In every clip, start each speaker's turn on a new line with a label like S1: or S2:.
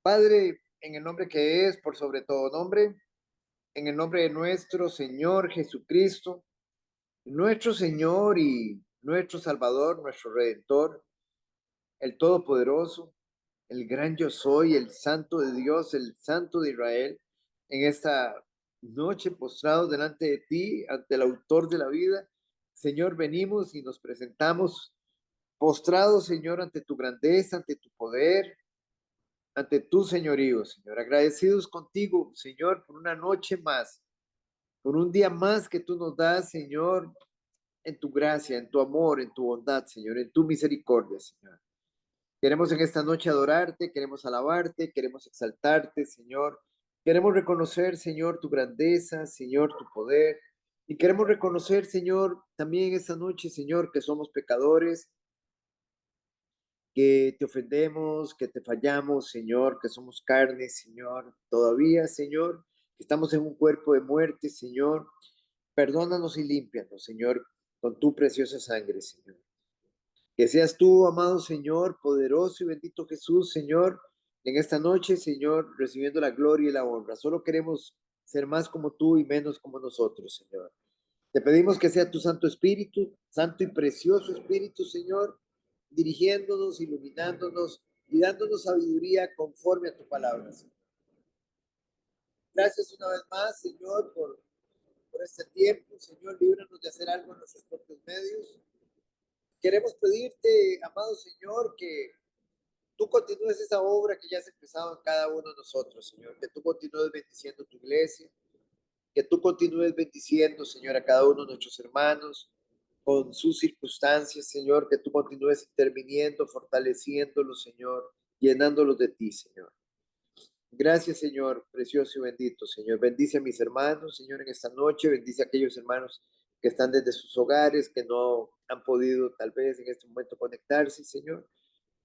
S1: Padre, en el nombre que es por sobre todo nombre, en el nombre de nuestro Señor Jesucristo, nuestro Señor y nuestro Salvador, nuestro Redentor, el Todopoderoso, el gran yo soy, el Santo de Dios, el Santo de Israel, en esta noche postrados delante de ti, ante el autor de la vida. Señor, venimos y nos presentamos postrados, Señor, ante tu grandeza, ante tu poder, ante tu señorío, Señor. Agradecidos contigo, Señor, por una noche más, por un día más que tú nos das, Señor, en tu gracia, en tu amor, en tu bondad, Señor, en tu misericordia, Señor. Queremos en esta noche adorarte, queremos alabarte, queremos exaltarte, Señor. Queremos reconocer, Señor, tu grandeza, Señor, tu poder. Y queremos reconocer, Señor, también esta noche, Señor, que somos pecadores, que te ofendemos, que te fallamos, Señor, que somos carne, Señor, todavía, Señor, que estamos en un cuerpo de muerte, Señor. Perdónanos y límpianos, Señor, con tu preciosa sangre, Señor. Que seas tú, amado Señor, poderoso y bendito Jesús, Señor, en esta noche, Señor, recibiendo la gloria y la honra. Solo queremos ser más como tú y menos como nosotros, Señor. Te pedimos que sea tu Santo Espíritu, Santo y precioso Espíritu, Señor, dirigiéndonos, iluminándonos y dándonos sabiduría conforme a tu palabra, Señor. Gracias una vez más, Señor, por este tiempo. Señor, líbranos de hacer algo en nuestros propios medios. Queremos pedirte, amado Señor, que tú continúes esa obra que ya has empezado en cada uno de nosotros, Señor. Que tú continúes bendiciendo tu iglesia. Que tú continúes bendiciendo, Señor, a cada uno de nuestros hermanos con sus circunstancias, Señor. Que tú continúes interviniendo, fortaleciéndolos, Señor, llenándolos de ti, Señor. Gracias, Señor, precioso y bendito, Señor. Bendice a mis hermanos, Señor, en esta noche. Bendice a aquellos hermanos que están desde sus hogares, que no han podido tal vez en este momento conectarse, Señor.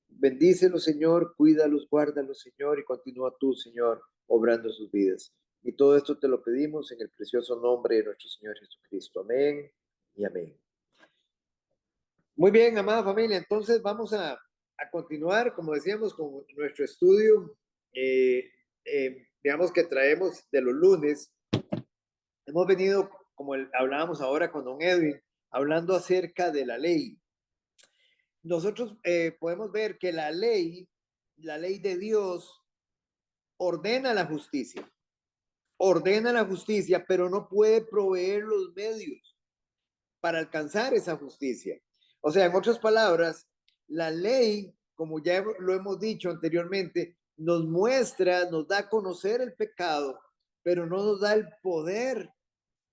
S1: Bendícelos, Señor, cuídalos, guárdalos, Señor, y continúa tú, Señor, obrando sus vidas. Y todo esto te lo pedimos en el precioso nombre de nuestro Señor Jesucristo. Amén y amén. Muy bien, amada familia, entonces vamos a continuar, como decíamos, con nuestro estudio, digamos que traemos de los lunes. Hemos venido, como hablábamos ahora con don Edwin, hablando acerca de la ley. Nosotros podemos ver que la ley de Dios, ordena la justicia, pero no puede proveer los medios para alcanzar esa justicia. O sea, en otras palabras, la ley, como ya lo hemos dicho anteriormente, nos muestra, nos da a conocer el pecado, pero no nos da el poder,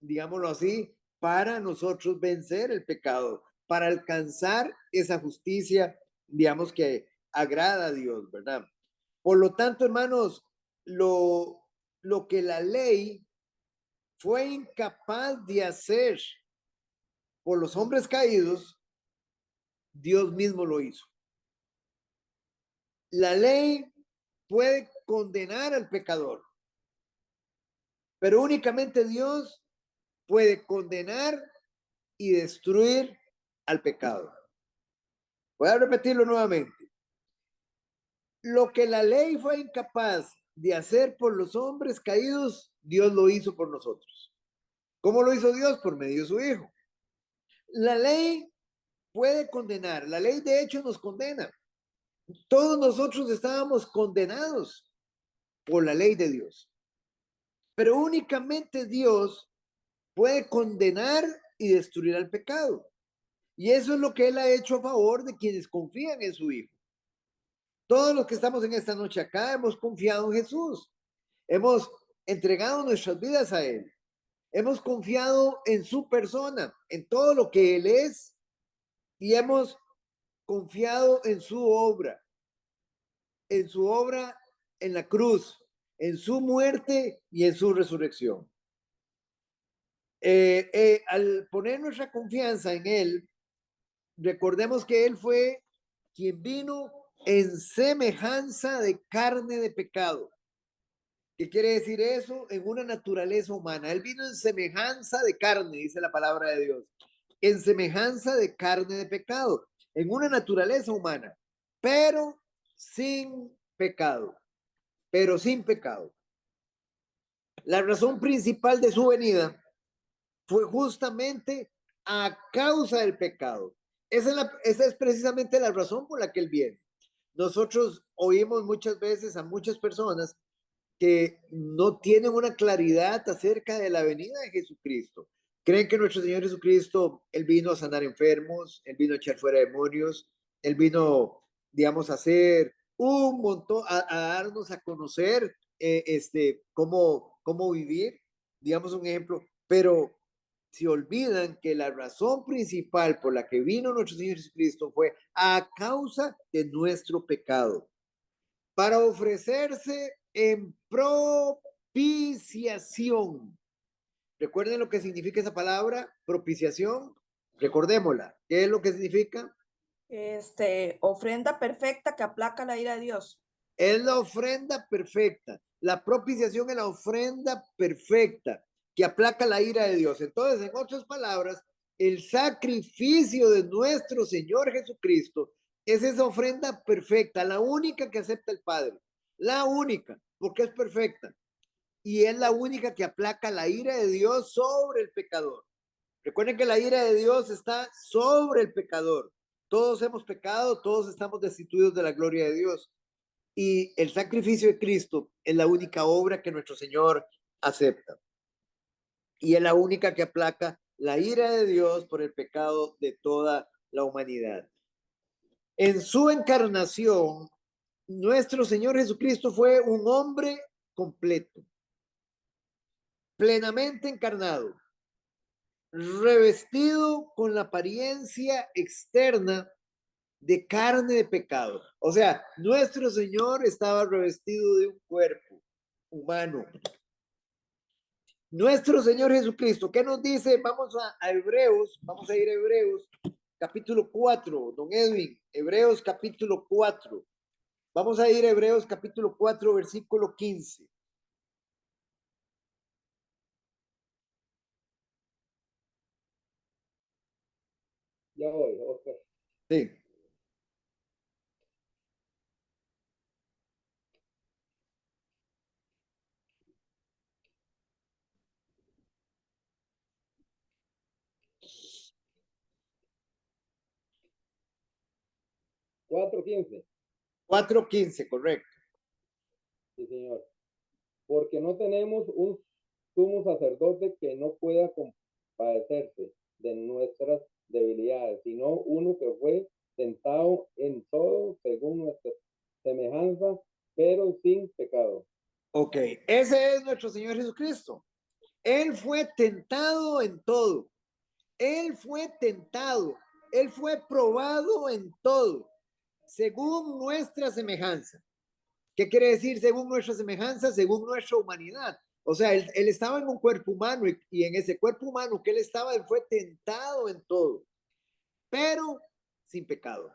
S1: digámoslo así, para nosotros vencer el pecado, para alcanzar esa justicia, digamos que agrada a Dios, ¿verdad? Por lo tanto, hermanos, lo que la ley fue incapaz de hacer por los hombres caídos, Dios mismo lo hizo. La ley puede condenar al pecador, pero únicamente Dios puede condenar y destruir al pecado. Voy a repetirlo nuevamente. Lo que la ley fue incapaz de hacer por los hombres caídos, Dios lo hizo por nosotros. ¿Cómo lo hizo Dios? Por medio de su Hijo. La ley puede condenar, la ley de hecho nos condena. Todos nosotros estábamos condenados por la ley de Dios, pero únicamente Dios puede condenar y destruir al pecado. Y eso es lo que Él ha hecho a favor de quienes confían en su Hijo. Todos los que estamos en esta noche acá hemos confiado en Jesús, hemos entregado nuestras vidas a Él, hemos confiado en su persona, en todo lo que Él es, y hemos confiado en su obra en la cruz, en su muerte y en su resurrección. Al poner nuestra confianza en Él, recordemos que Él fue quien vino en semejanza de carne de pecado. ¿Qué quiere decir eso? En una naturaleza humana. Él vino en semejanza de carne, dice la palabra de Dios. En semejanza de carne de pecado, en una naturaleza humana, pero sin pecado. pero sin pecado. La razón principal de su venida fue justamente a causa del pecado. Esa es precisamente la razón por la que Él viene. Nosotros oímos muchas veces a muchas personas que no tienen una claridad acerca de la venida de Jesucristo. Creen que nuestro Señor Jesucristo, Él vino a sanar enfermos, Él vino a echar fuera demonios, Él vino, digamos, a hacer un montón, a darnos a conocer cómo vivir, digamos un ejemplo, pero se olvidan que la razón principal por la que vino nuestro Señor Jesucristo fue a causa de nuestro pecado, para ofrecerse en propiciación. Recuerden lo que significa esa palabra, propiciación. Recordémosla. ¿Qué es lo que significa?
S2: Ofrenda perfecta que aplaca la ira de Dios.
S1: Es la ofrenda perfecta. La propiciación es la ofrenda perfecta que aplaca la ira de Dios. Entonces, en otras palabras, el sacrificio de nuestro Señor Jesucristo es esa ofrenda perfecta, la única que acepta el Padre. La única, porque es perfecta. Y es la única que aplaca la ira de Dios sobre el pecador. Recuerden que la ira de Dios está sobre el pecador. Todos hemos pecado, todos estamos destituidos de la gloria de Dios. Y el sacrificio de Cristo es la única obra que nuestro Señor acepta. Y es la única que aplaca la ira de Dios por el pecado de toda la humanidad. En su encarnación, nuestro Señor Jesucristo fue un hombre completo, plenamente encarnado, revestido con la apariencia externa de carne de pecado. O sea, nuestro Señor estaba revestido de un cuerpo humano. Nuestro Señor Jesucristo, ¿qué nos dice? Vamos a Hebreos, vamos a ir a Hebreos, capítulo 4, don Edwin, Hebreos capítulo 4. Vamos a ir a Hebreos capítulo 4, versículo 15.
S3: Ya voy, Oscar.
S1: Sí.
S3: Cuatro quince.
S1: 4:15, correcto.
S3: Sí, señor. Porque no tenemos un sumo sacerdote que no pueda compadecerse de nuestras debilidades, sino uno que fue tentado en todo según nuestra semejanza, pero sin pecado.
S1: Ok, ese es nuestro Señor Jesucristo. Él fue tentado en todo. Él fue tentado. Él fue probado en todo, según nuestra semejanza. ¿Qué quiere decir según nuestra semejanza? Según nuestra humanidad. O sea, él estaba en un cuerpo humano y en ese cuerpo humano que él estaba, él fue tentado en todo, pero sin pecado.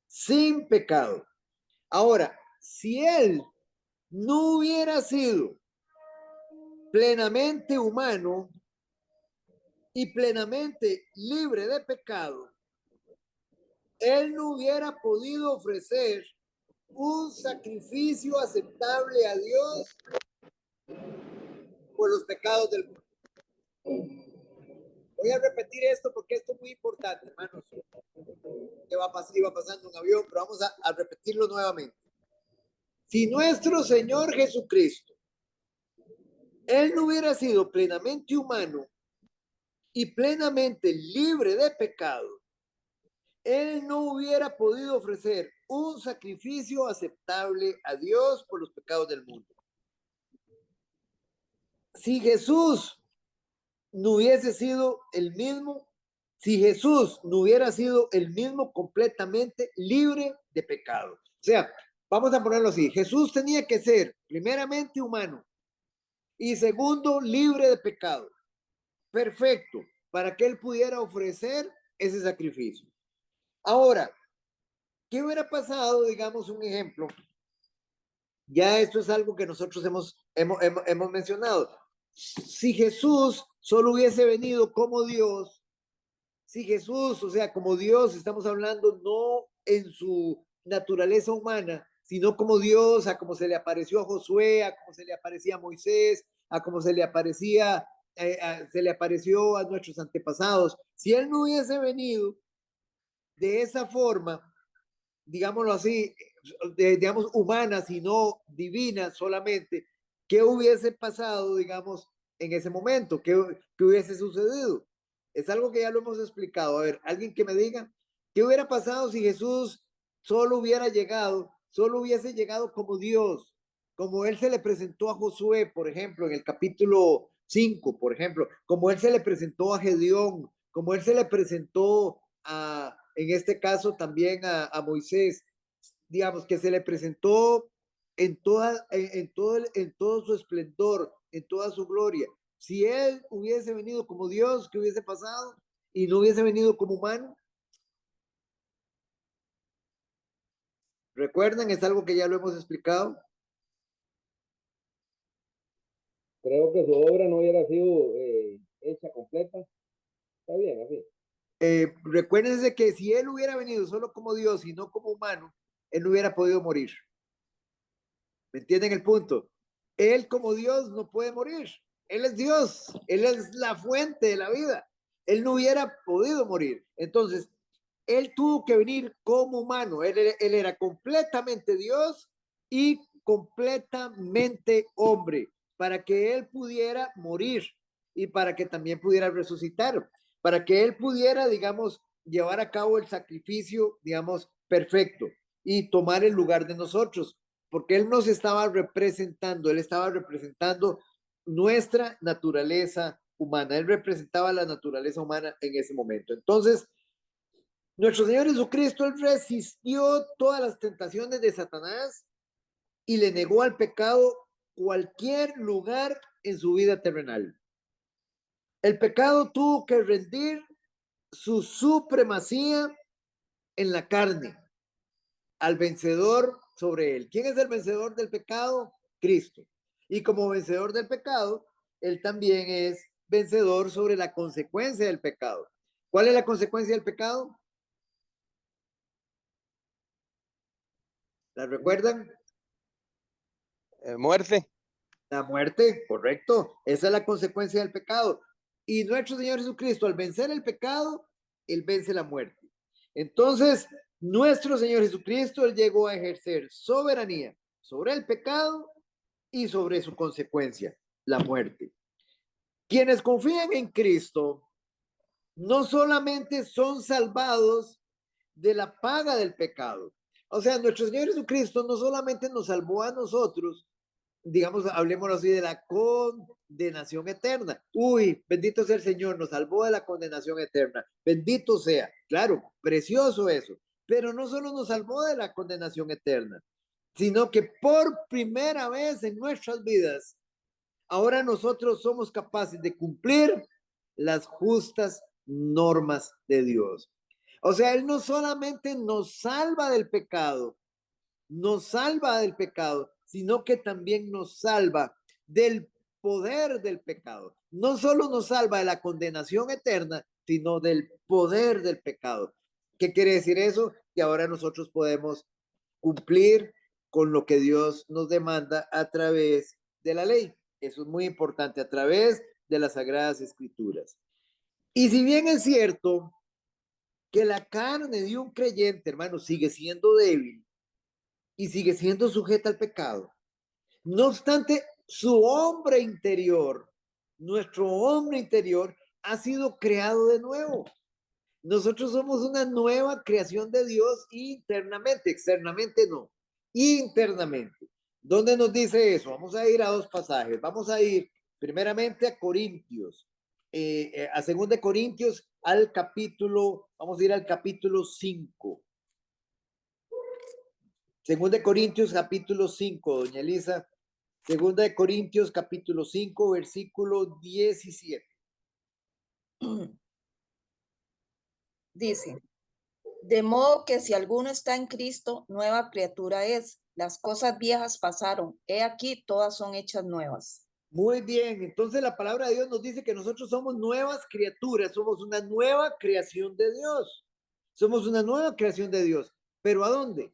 S1: Sin pecado. Ahora, si él no hubiera sido plenamente humano y plenamente libre de pecado, él no hubiera podido ofrecer un sacrificio aceptable a Dios por los pecados del mundo. Voy a repetir esto porque esto es muy importante, hermanos. Que iba pasando un avión, pero vamos a repetirlo nuevamente. Si nuestro Señor Jesucristo, Él no hubiera sido plenamente humano y plenamente libre de pecado, Él no hubiera podido ofrecer un sacrificio aceptable a Dios por los pecados del mundo. Si Jesús no hubiese sido el mismo, si Jesús no hubiera sido el mismo completamente libre de pecado. O sea, vamos a ponerlo así, Jesús tenía que ser primeramente humano y segundo libre de pecado. Perfecto, para que él pudiera ofrecer ese sacrificio. Ahora, ¿qué hubiera pasado? Digamos un ejemplo. Ya esto es algo que nosotros hemos mencionado. Si Jesús solo hubiese venido como Dios, si Jesús, o sea, como Dios, estamos hablando no en su naturaleza humana, sino como Dios, a como se le apareció a Josué, a como se le aparecía a Moisés, a como se le aparecía, se le apareció a nuestros antepasados. Si Él no hubiese venido de esa forma, digámoslo así, digamos, humana, sino divina solamente, ¿qué hubiese pasado, digamos, en ese momento? ¿Qué hubiese sucedido? Es algo que ya lo hemos explicado. A ver, alguien que me diga, ¿qué hubiera pasado si Jesús solo hubiese llegado como Dios, como Él se le presentó a Josué, por ejemplo, en el capítulo 5, por ejemplo, como Él se le presentó a Gedeón, como Él se le presentó en este caso también a Moisés, digamos, que se le presentó en todo su esplendor, en toda su gloria? Si Él hubiese venido como Dios, ¿qué hubiese pasado? Y no hubiese venido como humano. ¿Recuerdan? Es algo que ya lo hemos explicado.
S3: Creo que su obra no hubiera sido hecha completa. Está bien, así.
S1: Recuérdense que si Él hubiera venido solo como Dios y no como humano, Él no hubiera podido morir. ¿Me entienden el punto? Él como Dios no puede morir. Él es Dios. Él es la fuente de la vida. Él no hubiera podido morir. Entonces, Él tuvo que venir como humano. Él era completamente Dios y completamente hombre para que Él pudiera morir y para que también pudiera resucitar, para que Él pudiera, digamos, llevar a cabo el sacrificio, digamos, perfecto y tomar el lugar de nosotros, porque Él nos estaba representando, Él estaba representando nuestra naturaleza humana, Él representaba la naturaleza humana en ese momento. Entonces, nuestro Señor Jesucristo, Él resistió todas las tentaciones de Satanás y le negó al pecado cualquier lugar en su vida terrenal. El pecado tuvo que rendir su supremacía en la carne al vencedor sobre él. ¿Quién es el vencedor del pecado? Cristo. Y como vencedor del pecado, él también es vencedor sobre la consecuencia del pecado. ¿Cuál es la consecuencia del pecado? ¿La recuerdan?
S4: Muerte.
S1: La muerte, correcto. Esa es la consecuencia del pecado. Y nuestro Señor Jesucristo, al vencer el pecado, Él vence la muerte. Entonces, nuestro Señor Jesucristo, Él llegó a ejercer soberanía sobre el pecado y sobre su consecuencia, la muerte. Quienes confían en Cristo no solamente son salvados de la paga del pecado. O sea, nuestro Señor Jesucristo no solamente nos salvó a nosotros, digamos, hablemos así, de la condenación eterna. Uy, bendito sea el Señor, nos salvó de la condenación eterna. Bendito sea. Claro, precioso eso. Pero no solo nos salvó de la condenación eterna, sino que por primera vez en nuestras vidas, ahora nosotros somos capaces de cumplir las justas normas de Dios. O sea, Él no solamente nos salva del pecado, sino que también nos salva del poder del pecado. No solo nos salva de la condenación eterna, sino del poder del pecado. ¿Qué quiere decir eso? Que ahora nosotros podemos cumplir con lo que Dios nos demanda a través de la ley. Eso es muy importante, a través de las Sagradas Escrituras. Y si bien es cierto que la carne de un creyente, hermano, sigue siendo débil y sigue siendo sujeta al pecado, no obstante, su hombre interior, nuestro hombre interior, ha sido creado de nuevo. Nosotros somos una nueva creación de Dios internamente, externamente no, internamente. ¿Dónde nos dice eso? Vamos a ir a dos pasajes. Vamos a ir primeramente a Corintios, a 2 Corintios, al capítulo, vamos a ir al capítulo 5. 2 Corintios, capítulo 5, doña Elisa. 2 Corintios, capítulo 5, versículo 17.
S2: Dice, de modo que si alguno está en Cristo, nueva criatura es. Las cosas viejas pasaron. He aquí, todas son hechas nuevas.
S1: Muy bien, entonces la palabra de Dios nos dice que nosotros somos nuevas criaturas, somos una nueva creación de Dios. Somos una nueva creación de Dios. ¿Pero a dónde?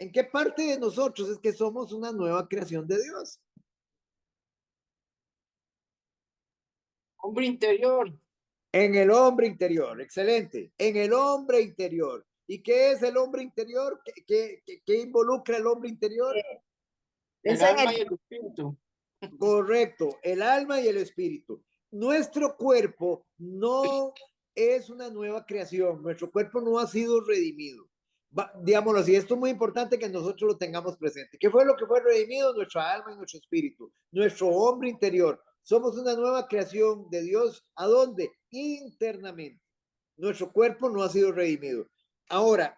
S1: ¿En qué parte de nosotros es que somos una nueva creación de Dios?
S4: Hombre interior.
S1: En el hombre interior, excelente. En el hombre interior. ¿Y qué es el hombre interior? ¿Qué involucra el hombre interior?
S4: El
S2: Es en
S4: alma
S2: el-
S4: y el espíritu.
S1: Correcto, el alma y el espíritu. Nuestro cuerpo no es una nueva creación, nuestro cuerpo no ha sido redimido. Digámoslo así, esto es muy importante que nosotros lo tengamos presente. ¿Qué fue lo que fue redimido? Nuestra alma y nuestro espíritu, nuestro hombre interior. Somos una nueva creación de Dios. ¿A dónde? Internamente. Nuestro cuerpo no ha sido redimido. Ahora,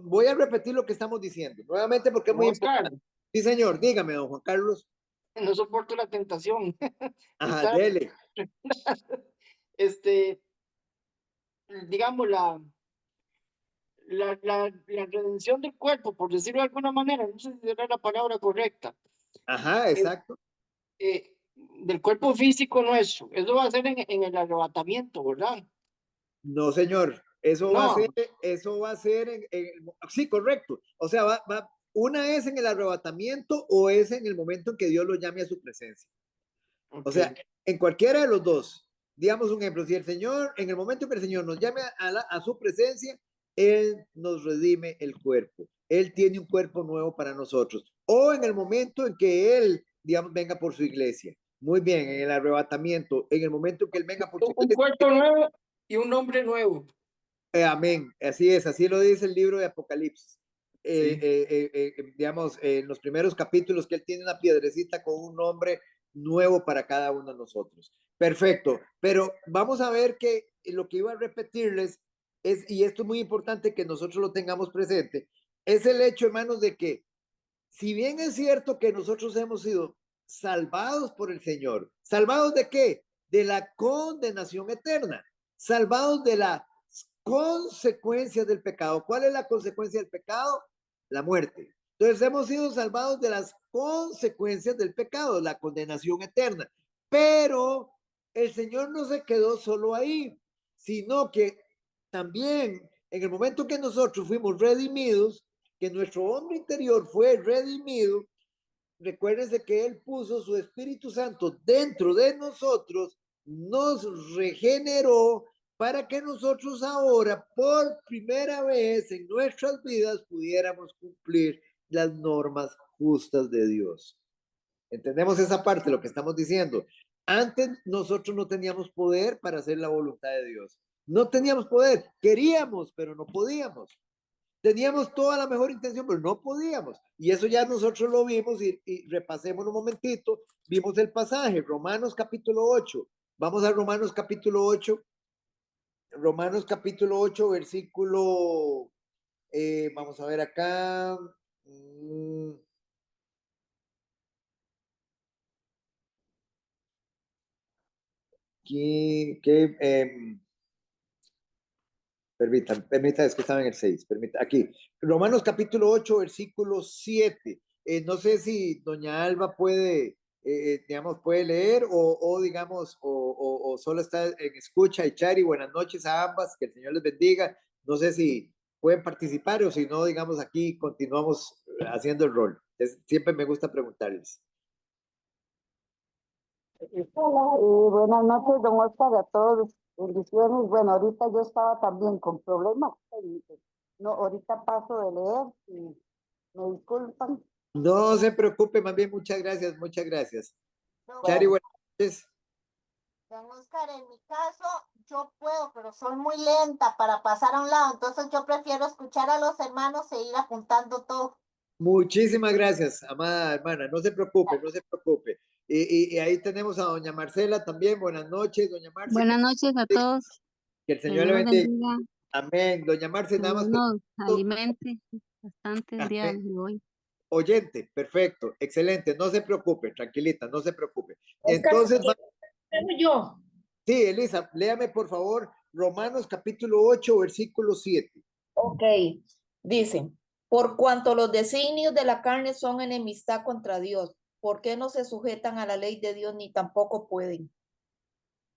S1: voy a repetir lo que estamos diciendo, nuevamente porque es muy
S4: Oscar,
S1: importante. Sí, señor, dígame, don Juan Carlos.
S4: no soporto la tentación.
S1: Ajá,
S4: Está,
S1: dele.
S4: este, digamos, la redención del cuerpo, por decirlo de alguna manera, no sé si será la palabra correcta,
S1: Ajá, exacto.
S4: del cuerpo físico nuestro. Eso va a ser en el arrebatamiento, ¿verdad?
S1: No, señor. Eso va a ser,
S4: No,
S1: sí, correcto. O sea, una es en el arrebatamiento o es en el momento en que Dios lo llame a su presencia. O sea,
S4: ok.
S1: en cualquiera de los dos. Digamos un ejemplo, si el Señor, en el momento que el Señor nos llame a su presencia, Él nos redime el cuerpo. Él tiene un cuerpo nuevo para nosotros. O en el momento en que Él, digamos, venga por su iglesia. Muy bien, en el arrebatamiento, en el momento en que Él venga por su
S4: Un
S1: iglesia.
S4: cuerpo nuevo y un hombre nuevo.
S1: Amén, así es, así lo dice el libro de Apocalipsis.
S4: Sí.
S1: Digamos, en los primeros capítulos que Él tiene una piedrecita con un nombre nuevo para cada uno de nosotros. Perfecto, pero vamos a ver que lo que iba a repetirles es, y esto es muy importante que nosotros lo tengamos presente, es el hecho, hermanos, de que si bien es cierto que nosotros hemos sido salvados por el Señor, ¿salvados de qué? De la condenación eterna, salvados de las consecuencias del pecado. ¿Cuál es la consecuencia del pecado? La muerte. Entonces hemos sido salvados de las consecuencias del pecado, la condenación eterna. Pero el Señor no se quedó solo ahí, sino que también en el momento que nosotros fuimos redimidos, que nuestro hombre interior fue redimido, recuérdense que Él puso su Espíritu Santo dentro de nosotros, nos regeneró para que nosotros ahora, por primera vez en nuestras vidas, pudiéramos cumplir las normas justas de Dios. ¿Entendemos esa parte, lo que estamos diciendo? Antes nosotros no teníamos poder para hacer la voluntad de Dios. No teníamos poder, queríamos, pero no podíamos. Teníamos toda la mejor intención, pero no podíamos. Y eso ya nosotros lo vimos y repasemos un momentito. Vimos el pasaje, Romanos capítulo 8. Vamos a Romanos capítulo 8. Romanos capítulo 8, versículo, vamos a ver acá. Permita, es que estaba en el 6. Permita, aquí. Romanos capítulo 8, versículo 7. No sé si doña Alba puede, digamos, puede leer o digamos, o solo está en escucha. Y Chari, buenas noches a ambas, que el Señor les bendiga. No sé si pueden participar o si no, digamos, aquí continuamos haciendo el rol. Siempre me gusta preguntarles.
S5: Hola, buenas noches, don Oscar, a todos. Bendiciones. Bueno, ahorita yo estaba también con problemas técnicos. No, ahorita paso de leer y me disculpan.
S1: No se preocupe, más bien, muchas gracias, muchas gracias. Chari,
S5: Bueno,
S1: buenas noches.
S6: Don Oscar, en mi caso, yo puedo, pero soy muy lenta para pasar a un lado, entonces yo prefiero escuchar a los hermanos e ir apuntando todo.
S1: Muchísimas gracias, amada hermana. No se preocupe, no se preocupe. Y ahí tenemos a doña Marcela también. Buenas noches, doña Marce.
S7: Buenas noches a todos.
S1: Que el
S7: Que
S1: Señor
S7: Dios
S1: le
S7: los
S1: bendiga.
S7: bendiga.
S1: Amén. Doña Marce,
S7: Que
S1: nada
S7: Dios
S1: más
S7: nos
S1: pregunto.
S7: alimente bastante el día
S1: Amén.
S7: de hoy.
S1: Oyente, perfecto, excelente. No se preocupe, tranquilita, no se preocupe.
S5: Oscar,
S1: Entonces,
S5: yo.
S1: sí, Elisa, léame por favor Romanos capítulo 8, versículo 7.
S2: Ok, dice, por cuanto los designios de la carne son enemistad contra Dios, ¿por qué no se sujetan a la ley de Dios ni tampoco pueden?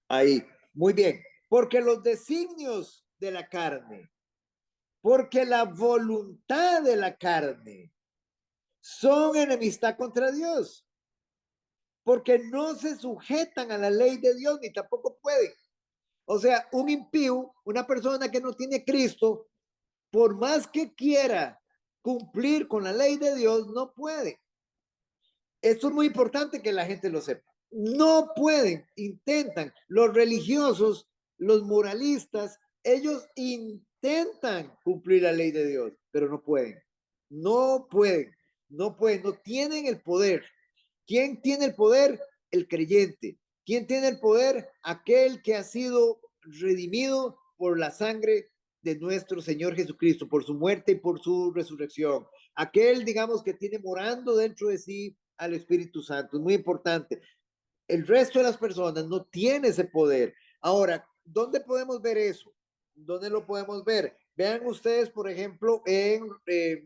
S1: Ahí, muy bien. Porque los designios de la carne porque la voluntad de la carne son enemistad contra Dios, porque no se sujetan a la ley de Dios ni tampoco pueden. O sea, un impío, una persona que no tiene Cristo, por más que quiera cumplir con la ley de Dios, no puede. Esto es muy importante que la gente lo sepa. No pueden, intentan. Los religiosos, los moralistas, ellos intentan cumplir la ley de Dios, pero no pueden. No pueden, no pueden, no tienen el poder. ¿Quién tiene el poder? El creyente. ¿Quién tiene el poder? Aquel que ha sido redimido por la sangre de nuestro Señor Jesucristo, por su muerte y por su resurrección. Aquel, digamos, que tiene morando dentro de sí al Espíritu Santo. Es muy importante. El resto de las personas no tiene ese poder. Ahora, ¿dónde podemos ver eso? ¿Dónde lo podemos ver? Vean ustedes, por ejemplo, en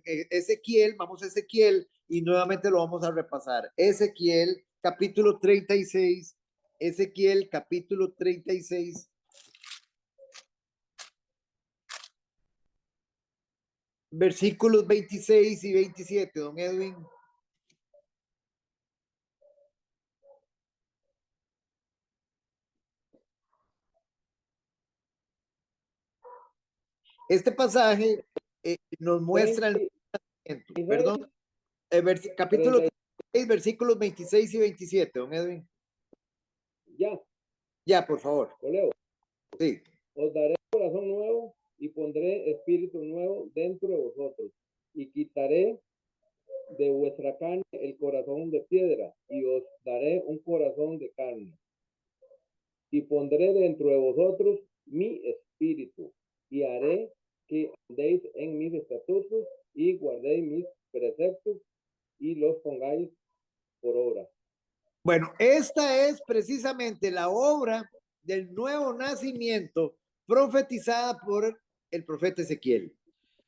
S1: Ezequiel, vamos a Ezequiel y nuevamente lo vamos a repasar. Ezequiel, capítulo 36. Ezequiel, capítulo 36. Versículos 26 y 27, don Edwin. Este pasaje nos muestra el perdón, capítulo 36, versículos 26 y 27, don Edwin. Ya, por favor.
S3: Lo leo.
S1: Sí.
S3: Os daré corazón nuevo y pondré espíritu nuevo dentro de vosotros y quitaré de vuestra carne el corazón de piedra y os daré un corazón de carne. Y pondré dentro de vosotros mi espíritu y haré que andéis en mis estatutos y guardéis mis preceptos y los pongáis por obra.
S1: Bueno, esta es precisamente la obra del nuevo nacimiento profetizada por el profeta Ezequiel.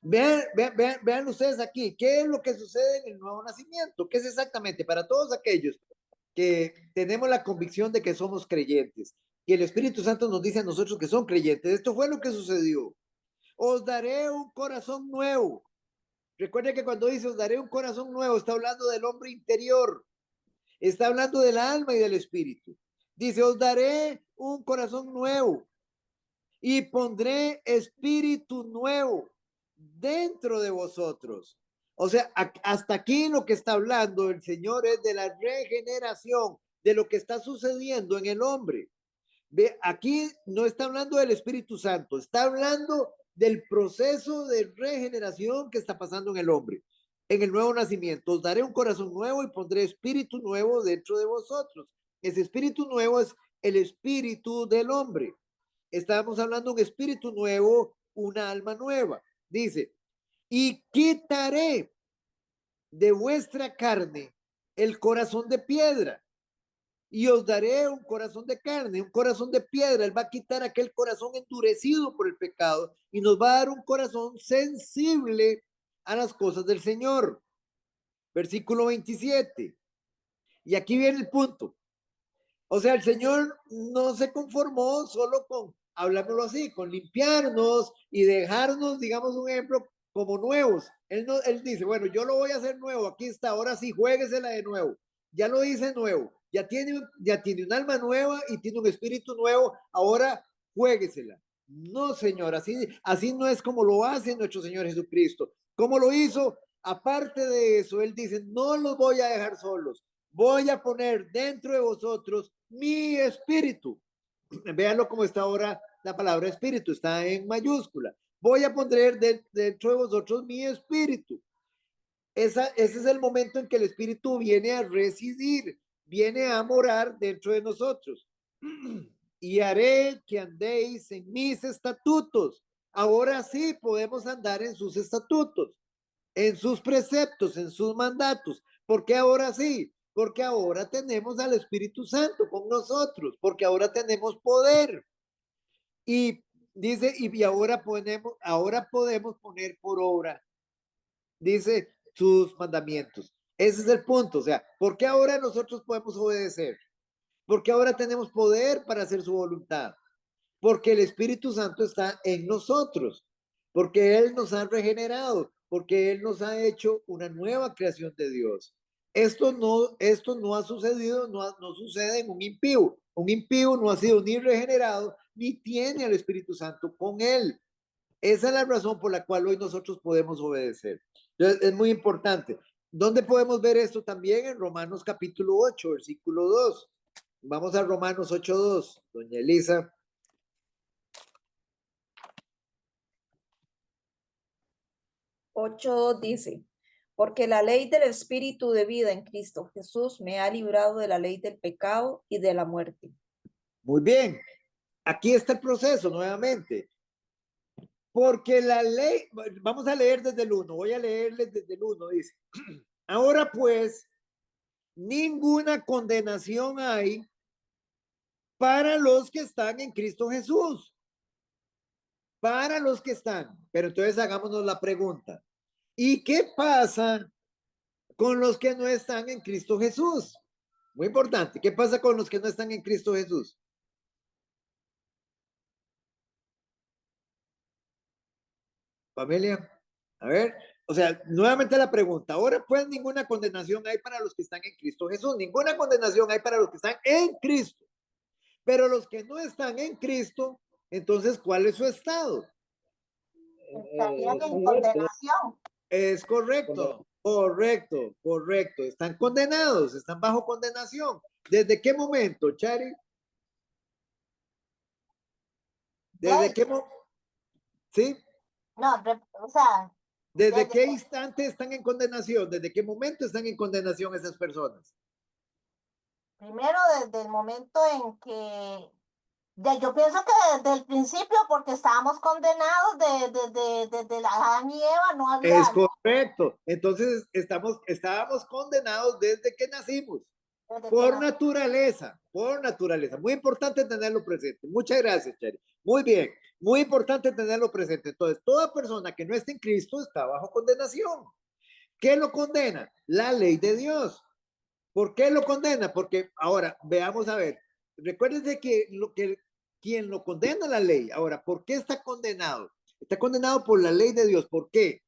S1: Vean ustedes aquí, ¿qué es lo que sucede en el nuevo nacimiento? ¿Qué es exactamente para todos aquellos que tenemos la convicción de que somos creyentes? Y el Espíritu Santo nos dice a nosotros que son creyentes. Esto fue lo que sucedió. Os daré un corazón nuevo. Recuerden que cuando dice os daré un corazón nuevo, está hablando del hombre interior. Está hablando del alma y del espíritu. Dice, os daré un corazón nuevo y pondré espíritu nuevo dentro de vosotros. O sea, hasta aquí lo que está hablando el Señor es de la regeneración, de lo que está sucediendo en el hombre. Ve, aquí no está hablando del Espíritu Santo, está hablando del proceso de regeneración que está pasando en el hombre, en el nuevo nacimiento. Os daré un corazón nuevo y pondré espíritu nuevo dentro de vosotros. Ese espíritu nuevo es el espíritu del hombre. Estábamos hablando de un espíritu nuevo, una alma nueva. Dice, y quitaré de vuestra carne el corazón de piedra y os daré un corazón de carne, un corazón de piedra. Él va a quitar aquel corazón endurecido por el pecado y nos va a dar un corazón sensible a las cosas del Señor. Versículo 27. Y aquí viene el punto. O sea, el Señor no se conformó solo con, hablámoslo así, con limpiarnos y dejarnos, digamos, un ejemplo, como nuevos. Él dice, bueno, yo lo voy a hacer nuevo, aquí está, ahora sí, juéguesela de nuevo. Ya lo dice nuevo, ya tiene un alma nueva y tiene un espíritu nuevo, ahora juéguesela. No, Señor, así no es como lo hace nuestro Señor Jesucristo. ¿Cómo lo hizo? Aparte de eso, Él dice, no los voy a dejar solos, voy a poner dentro de vosotros mi espíritu. Véanlo como está ahora la palabra espíritu, está en mayúscula. Voy a poner dentro de vosotros mi espíritu. Ese es el momento en que el espíritu viene a residir, viene a morar dentro de nosotros. Y haré que andéis en mis estatutos. Ahora sí podemos andar en sus estatutos, en sus preceptos, en sus mandatos. ¿Por qué ahora sí? Porque ahora tenemos al Espíritu Santo con nosotros, porque ahora tenemos poder. Y dice, y ahora podemos poner por obra, dice, sus mandamientos. Ese es el punto. O sea, ¿por qué ahora nosotros podemos obedecer? Porque ahora tenemos poder para hacer su voluntad. Porque el Espíritu Santo está en nosotros. porque Él nos ha regenerado, porque Él nos ha hecho una nueva creación de Dios. Esto no ha sucedido, no sucede en un impío. Un impío no ha sido ni regenerado, ni tiene al Espíritu Santo con él. Esa es la razón por la cual hoy nosotros podemos obedecer. Entonces, es muy importante. ¿Dónde podemos ver esto también? En Romanos capítulo 8, versículo 2. Vamos a Romanos 8:2. Doña Elisa.
S2: 8 dice, porque la ley del Espíritu de vida en Cristo Jesús me ha librado de la ley del pecado y de la muerte.
S1: Muy bien. Aquí está el proceso nuevamente. Porque la ley, vamos a leer desde el 1, voy a leerles desde el 1, dice, ahora pues, ninguna condenación hay para los que están en Cristo Jesús. Para los que están. Pero entonces hagámonos la pregunta. ¿Y qué pasa con los que no están en Cristo Jesús? Muy importante. ¿Qué pasa con los que no están en Cristo Jesús? Familia, a ver, o sea, nuevamente la pregunta. Ahora pues ninguna condenación hay para los que están en Cristo Jesús. Ninguna condenación hay para los que están en Cristo. Pero los que no están en Cristo, entonces, ¿cuál es su estado?
S6: Estarían en
S3: muerte.
S6: condenación.
S1: Es correcto, correcto. Están condenados, están bajo condenación. ¿Desde qué momento, Chari? ¿Desde qué momento? ¿Sí?
S6: No, o sea,
S1: ¿Desde qué instante están en condenación? ¿Desde qué momento están en condenación esas personas?
S6: primero desde el momento en que, yo pienso que desde el principio, porque estábamos condenados desde la Adán y Eva, no había.
S1: Es correcto. Entonces estábamos condenados desde que nacimos. Por naturaleza. Muy importante tenerlo presente. Muchas gracias, Chari. Muy bien, muy importante tenerlo presente. Entonces, toda persona que no esté en Cristo está bajo condenación. ¿Qué lo condena? La ley de Dios. ¿Por qué lo condena? Porque ahora, veamos a ver, recuérdense que quien lo condena la ley, ahora, ¿por qué está condenado? Está condenado por la ley de Dios. ¿Por qué?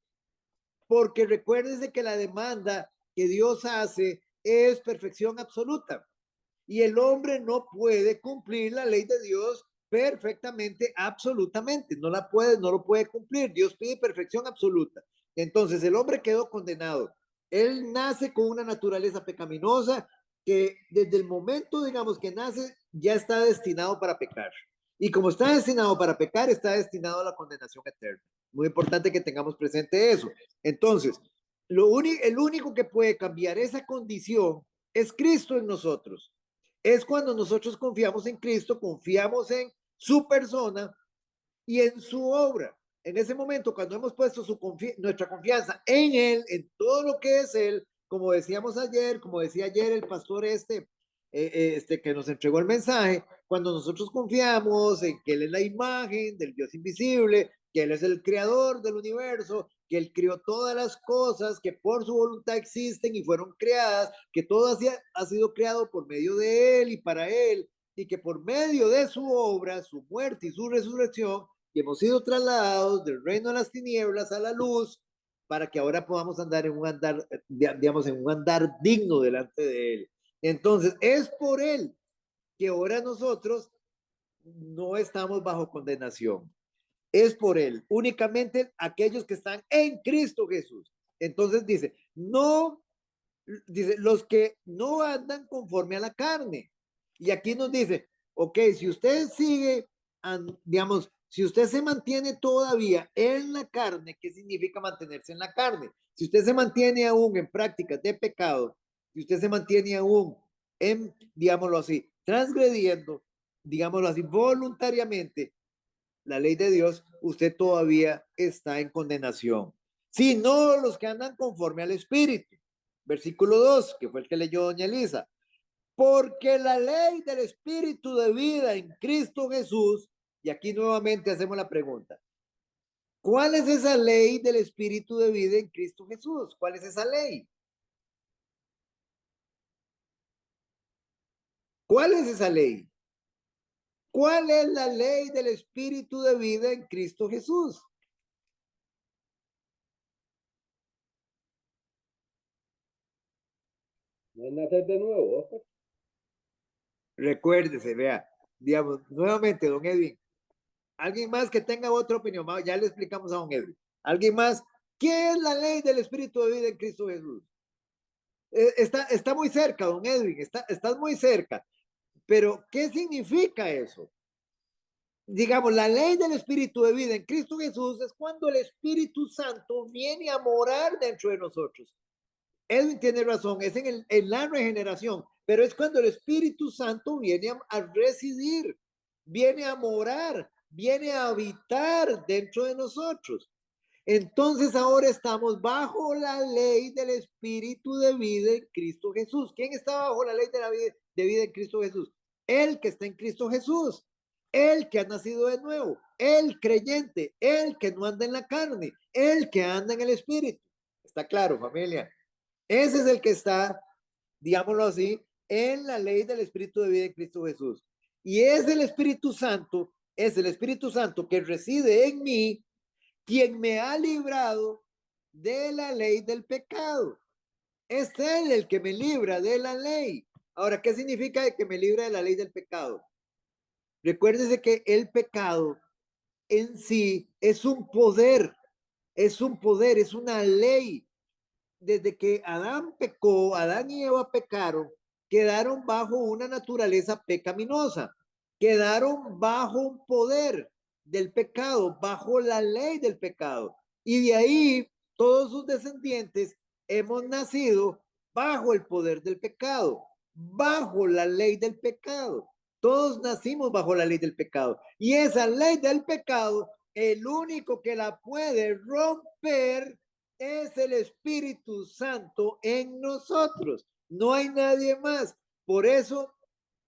S1: Porque recuérdense que la demanda que Dios hace es perfección absoluta y el hombre no puede cumplir la ley de Dios perfectamente, absolutamente, no lo puede cumplir. Dios pide perfección absoluta. Entonces el hombre quedó condenado. Él nace con una naturaleza pecaminosa que desde el momento, digamos, que nace, ya está destinado para pecar. Y como está destinado para pecar, está destinado a la condenación eterna. Muy importante que tengamos presente eso. Entonces, el único que puede cambiar esa condición es Cristo en nosotros. Es cuando nosotros confiamos en Cristo, confiamos en su persona y en su obra. En ese momento, cuando hemos puesto nuestra confianza en Él, en todo lo que es Él, como decíamos ayer, como decía ayer el pastor que nos entregó el mensaje, cuando nosotros confiamos en que Él es la imagen del Dios invisible, que Él es el creador del universo, que Él creó todas las cosas que por su voluntad existen y fueron creadas, que todo ha sido creado por medio de Él y para Él, y que por medio de su obra, su muerte y su resurrección, que hemos sido trasladados del reino de las tinieblas a la luz, para que ahora podamos andar en un andar, digamos, en un andar digno delante de Él. Entonces, es por Él que ahora nosotros no estamos bajo condenación. Es por Él, únicamente aquellos que están en Cristo Jesús. Entonces dice, los que no andan conforme a la carne. Y aquí nos dice, ok, si usted sigue, digamos, si usted se mantiene todavía en la carne, ¿qué significa mantenerse en la carne? Si usted se mantiene aún en prácticas de pecado, si usted se mantiene aún en, digámoslo así, transgrediendo, digámoslo así, voluntariamente, la ley de Dios, usted todavía está en condenación. Si no los que andan conforme al Espíritu. Versículo 2, que fue el que leyó doña Elisa. Porque la ley del Espíritu de vida en Cristo Jesús, y aquí nuevamente hacemos la pregunta, ¿cuál es esa ley del Espíritu de vida en Cristo Jesús? ¿Cuál es esa ley? ¿Cuál es esa ley? ¿Cuál es la ley del Espíritu de vida en Cristo Jesús?
S3: No es nacer de nuevo, Oscar.
S1: Recuérdese, vea, digamos, nuevamente, don Edwin, alguien más que tenga otra opinión, ya le explicamos a don Edwin. ¿Alguien más? ¿Qué es la ley del Espíritu de vida en Cristo Jesús? Está muy cerca, don Edwin, estás muy cerca. Pero, ¿qué significa eso? Digamos, la ley del Espíritu de vida en Cristo Jesús es cuando el Espíritu Santo viene a morar dentro de nosotros. Edwin tiene razón, es en la regeneración, pero es cuando el Espíritu Santo viene a residir, viene a morar, viene a habitar dentro de nosotros. Entonces ahora estamos bajo la ley del Espíritu de vida en Cristo Jesús. ¿Quién está bajo la ley de la vida, de vida en Cristo Jesús? El que está en Cristo Jesús, el que ha nacido de nuevo, el creyente, el que no anda en la carne, el que anda en el Espíritu. ¿Está claro, familia? Ese es el que está, digámoslo así, en la ley del Espíritu de vida en Cristo Jesús. Y es el Espíritu Santo que reside en mí, quien me ha librado de la ley del pecado. Es Él el que me libra de la ley. Ahora, ¿qué significa que me libra de la ley del pecado? Recuérdese que el pecado en sí es un poder, es una ley. Desde que Adán pecó, Adán y Eva pecaron, quedaron bajo una naturaleza pecaminosa, quedaron bajo un poder del pecado, bajo la ley del pecado. Y de ahí todos sus descendientes hemos nacido bajo el poder del pecado, bajo la ley del pecado. Todos nacimos bajo la ley del pecado. Y esa ley del pecado, el único que la puede romper es el Espíritu Santo en nosotros. No hay nadie más. Por eso,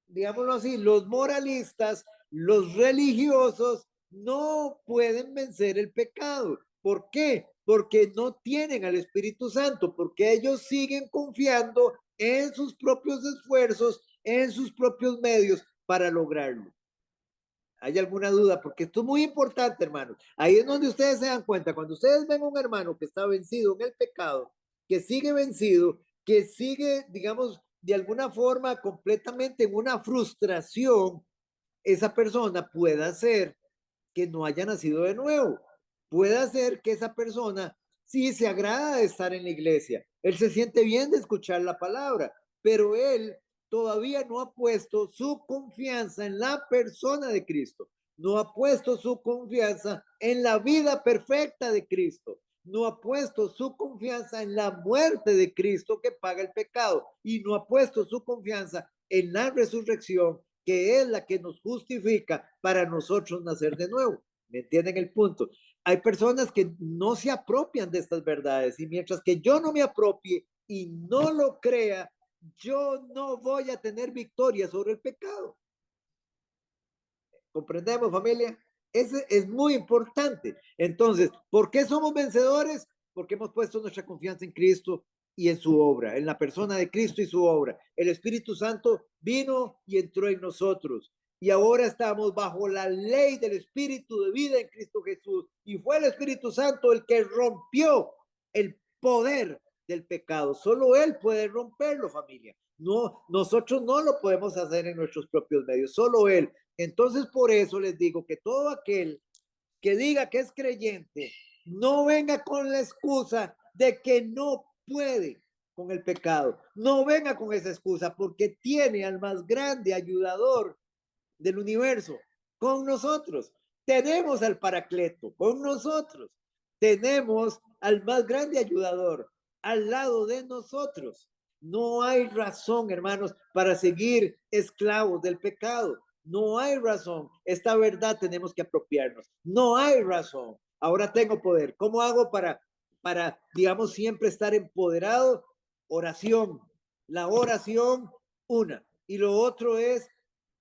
S1: digámoslo así, los moralistas, los religiosos, no pueden vencer el pecado. ¿Por qué? Porque no tienen al Espíritu Santo, porque ellos siguen confiando en sus propios esfuerzos, en sus propios medios para lograrlo. ¿Hay alguna duda? Porque esto es muy importante, hermanos. Ahí es donde ustedes se dan cuenta. Cuando ustedes ven a un hermano que está vencido en el pecado, que sigue vencido, que sigue, digamos, de alguna forma completamente en una frustración, esa persona puede hacer que no haya nacido de nuevo. Puede hacer que esa persona sí se agrada de estar en la iglesia. Él se siente bien de escuchar la palabra, pero él todavía no ha puesto su confianza en la persona de Cristo. No ha puesto su confianza en la vida perfecta de Cristo. No ha puesto su confianza en la muerte de Cristo que paga el pecado. Y no ha puesto su confianza en la resurrección, que es la que nos justifica para nosotros nacer de nuevo. ¿Me entienden el punto? Hay personas que no se apropian de estas verdades, y mientras que yo no me apropie y no lo crea, yo no voy a tener victoria sobre el pecado. ¿Comprendemos, familia? Ese es muy importante. Entonces, ¿por qué somos vencedores? Porque hemos puesto nuestra confianza en Cristo y en su obra, en la persona de Cristo y su obra. El Espíritu Santo vino y entró en nosotros. Y ahora estamos bajo la ley del Espíritu de vida en Cristo Jesús. Y fue el Espíritu Santo el que rompió el poder del pecado. Solo Él puede romperlo, familia. No, nosotros no lo podemos hacer en nuestros propios medios, solo Él. Entonces, por eso les digo que todo aquel que diga que es creyente, no venga con la excusa de que no puede con el pecado. No venga con esa excusa, porque tiene al más grande ayudador del universo con nosotros. Tenemos al Paracleto con nosotros. Tenemos al más grande ayudador al lado de nosotros. No hay razón, hermanos, para seguir esclavos del pecado. No hay razón. Esta verdad tenemos que apropiarnos. No hay razón. Ahora tengo poder. ¿Cómo hago para, digamos, siempre estar empoderado? Oración. La oración, una. Y lo otro es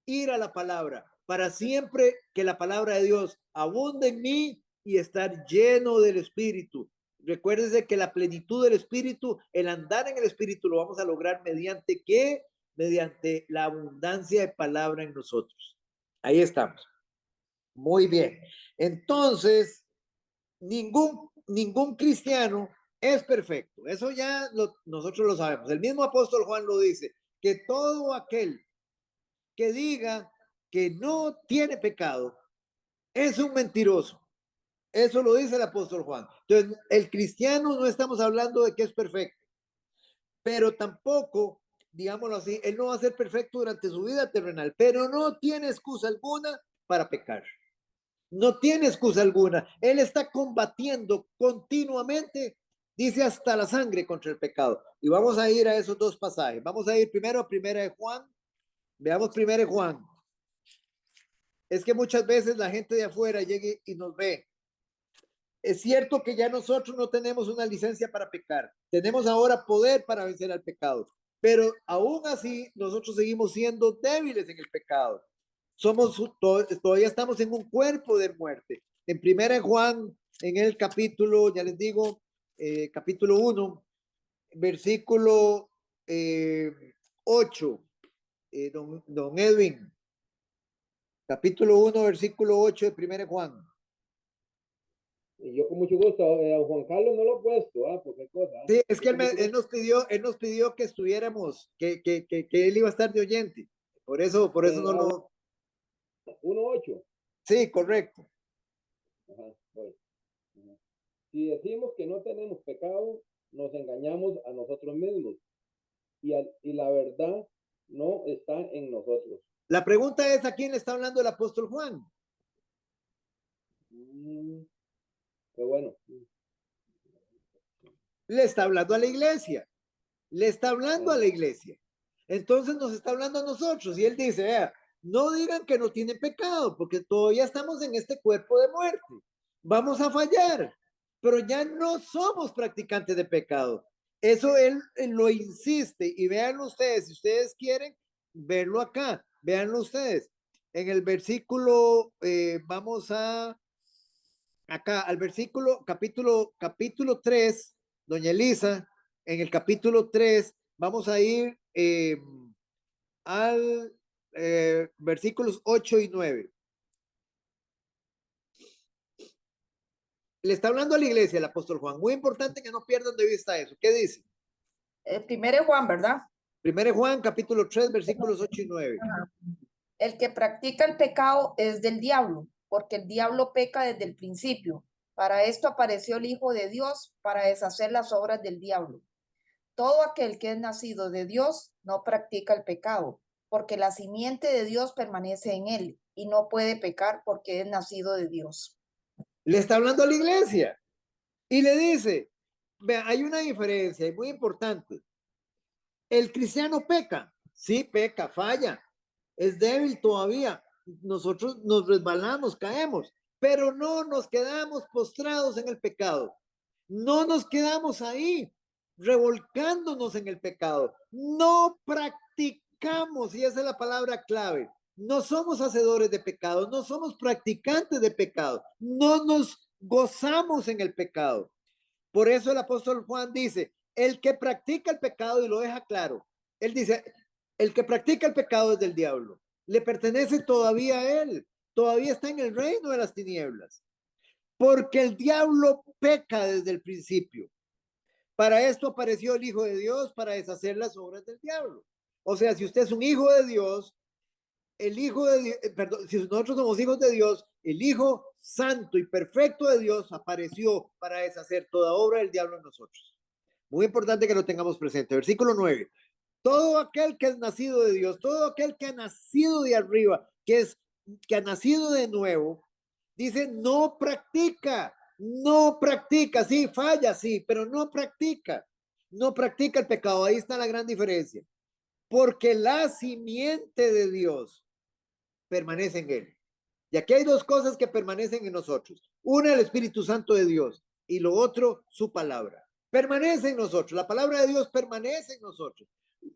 S1: ir a la palabra, para siempre que la palabra de Dios abunde en mí y estar lleno del Espíritu. Recuérdese que la plenitud del Espíritu, el andar en el Espíritu, lo vamos a lograr mediante ¿qué? Mediante la abundancia de palabra en nosotros. Ahí estamos. Muy bien. Entonces, ningún cristiano es perfecto. Eso ya nosotros lo sabemos. El mismo apóstol Juan lo dice, que todo aquel que diga que no tiene pecado es un mentiroso. Eso lo dice el apóstol Juan. Entonces, el cristiano no estamos hablando de que es perfecto, pero tampoco, digámoslo así, él no va a ser perfecto durante su vida terrenal, pero no tiene excusa alguna para pecar. No tiene excusa alguna. Él está combatiendo continuamente, dice, hasta la sangre contra el pecado. Y vamos a ir a esos dos pasajes. Vamos a ir primero a Primera de Juan. Veamos Primera de Juan. Es que muchas veces la gente de afuera llega y nos ve. Es cierto que ya nosotros no tenemos una licencia para pecar. Tenemos ahora poder para vencer al pecado. Pero aún así, nosotros seguimos siendo débiles en el pecado. Todavía estamos en un cuerpo de muerte. En Primera de Juan, en el capítulo, ya les digo, capítulo 1, versículo 8, don Edwin, capítulo 1, versículo 8 de Primera de Juan.
S3: Y yo con mucho gusto, Juan Carlos no lo he puesto, por qué cosa.
S1: Sí, es que él nos pidió que estuviéramos, que él iba a estar de oyente. Por eso no lo...
S3: 1:8.
S1: Sí, correcto.
S3: Ajá, voy. Ajá. Si decimos que no tenemos pecado, nos engañamos a nosotros mismos y la verdad no está en nosotros.
S1: La pregunta es, ¿a quién le está hablando el apóstol Juan?
S3: Qué bueno.
S1: Le está hablando a la iglesia. Le está hablando a la iglesia. Entonces nos está hablando a nosotros. Y él dice, vea, no digan que no tienen pecado, porque todavía estamos en este cuerpo de muerte. Vamos a fallar, pero ya no somos practicantes de pecado. Eso él lo insiste. Y vean ustedes, si ustedes quieren verlo acá, véanlo ustedes. En el versículo, vamos a acá al versículo, capítulo 3, doña Elisa, en el capítulo 3, vamos a ir al versículos 8 y 9. Le está hablando a la iglesia el apóstol Juan. Muy importante que no pierdan de vista eso. ¿Qué dice?
S2: Primero Juan, ¿verdad?
S1: Primero Juan, capítulo 3, versículos 8 y 9.
S2: Ajá. El que practica el pecado es del diablo, porque el diablo peca desde el principio. Para esto apareció el Hijo de Dios, para deshacer las obras del diablo. Todo aquel que es nacido de Dios no practica el pecado, porque la simiente de Dios permanece en él y no puede pecar porque es nacido de Dios.
S1: Le está hablando a la iglesia y le dice, vea, hay una diferencia y muy importante. El cristiano peca, sí peca, falla, es débil todavía. Nosotros nos resbalamos, caemos, pero no nos quedamos postrados en el pecado. No nos quedamos ahí revolcándonos en el pecado. No practicamos, y esa es la palabra clave. No somos hacedores de pecado, no somos practicantes de pecado, no nos gozamos en el pecado. Por eso el apóstol Juan dice, el que practica el pecado, y lo deja claro, él dice, el que practica el pecado es del diablo, le pertenece todavía a él, todavía está en el reino de las tinieblas, porque el diablo peca desde el principio. Para esto apareció el Hijo de Dios, para deshacer las obras del diablo. O sea, si usted es un hijo de Dios, el Hijo de Dios, perdón, si nosotros somos hijos de Dios, el Hijo Santo y perfecto de Dios apareció para deshacer toda obra del diablo en nosotros. Muy importante que lo tengamos presente. Versículo 9. Todo aquel que es nacido de Dios, todo aquel que ha nacido de arriba, que ha nacido de nuevo, dice, no practica, sí, falla, sí, pero no practica el pecado. Ahí está la gran diferencia. Porque la simiente de Dios permanece en él. Y aquí hay dos cosas que permanecen en nosotros. Una, el Espíritu Santo de Dios, y lo otro, su palabra. Permanece en nosotros. La palabra de Dios permanece en nosotros.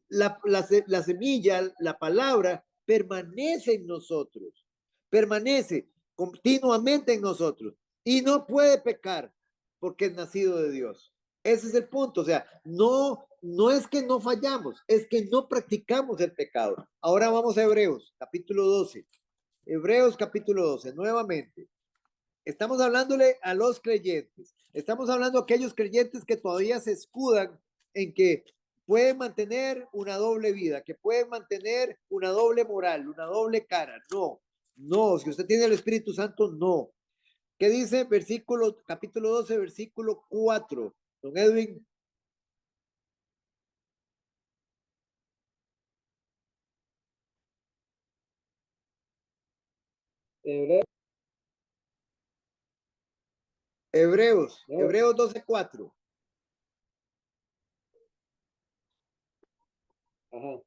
S1: La semilla, la palabra, permanece en nosotros. Permanece continuamente en nosotros. Y no puede pecar porque es nacido de Dios. Ese es el punto. O sea, no es que no fallamos, es que no practicamos el pecado. Ahora vamos a Hebreos, capítulo 12. Hebreos capítulo 12, nuevamente. Estamos hablándole a los creyentes. Estamos hablando de aquellos creyentes que todavía se escudan en que pueden mantener una doble vida, que pueden mantener una doble moral, una doble cara. No, no, si usted tiene el Espíritu Santo, no. ¿Qué dice capítulo 12, versículo 4? Don Edwin. Hebreos 12, 4.
S3: Ajá.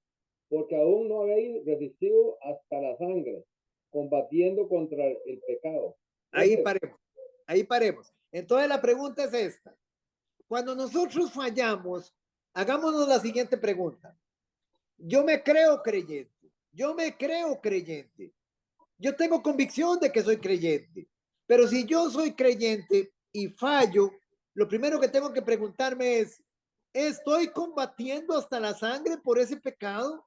S3: Porque aún no habéis resistido hasta la sangre, combatiendo contra el pecado.
S1: Ahí paremos, ahí paremos. Entonces la pregunta es esta. Cuando nosotros fallamos, hagámonos la siguiente pregunta. Yo me creo creyente, yo tengo convicción de que soy creyente, pero si yo soy creyente y fallo, lo primero que tengo que preguntarme es, ¿estoy combatiendo hasta la sangre por ese pecado?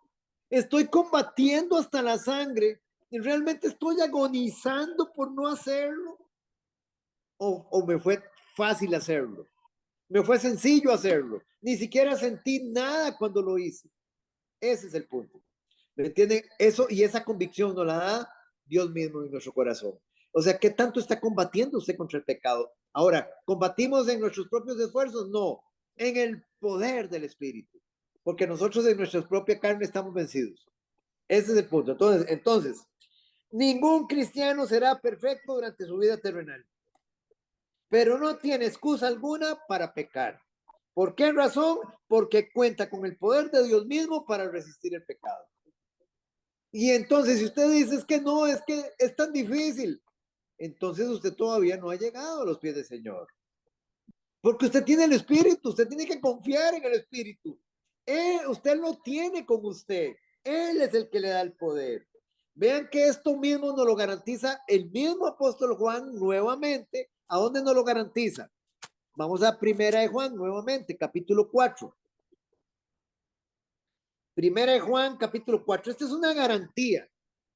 S1: ¿Estoy combatiendo hasta la sangre y realmente estoy agonizando por no hacerlo? ¿O me fue fácil hacerlo? Me fue sencillo hacerlo. Ni siquiera sentí nada cuando lo hice. Ese es el punto. ¿Me entienden? Eso y esa convicción nos la da Dios mismo en nuestro corazón. O sea, ¿qué tanto está combatiendo usted contra el pecado? Ahora, ¿combatimos en nuestros propios esfuerzos? No, en el poder del Espíritu. Porque nosotros en nuestra propia carne estamos vencidos. Ese es el punto. Entonces, ningún cristiano será perfecto durante su vida terrenal. Pero no tiene excusa alguna para pecar. ¿Por qué razón? Porque cuenta con el poder de Dios mismo para resistir el pecado. Y entonces, si usted dice es que no, es que es tan difícil, entonces usted todavía no ha llegado a los pies del Señor. Porque usted tiene el Espíritu, usted tiene que confiar en el Espíritu. Usted lo tiene con usted. Él es el que le da el poder. Vean que esto mismo nos lo garantiza el mismo apóstol Juan nuevamente. ¿A dónde nos lo garantiza? Vamos a Primera de Juan nuevamente, capítulo 4. Primera de Juan, capítulo 4. Esta es una garantía.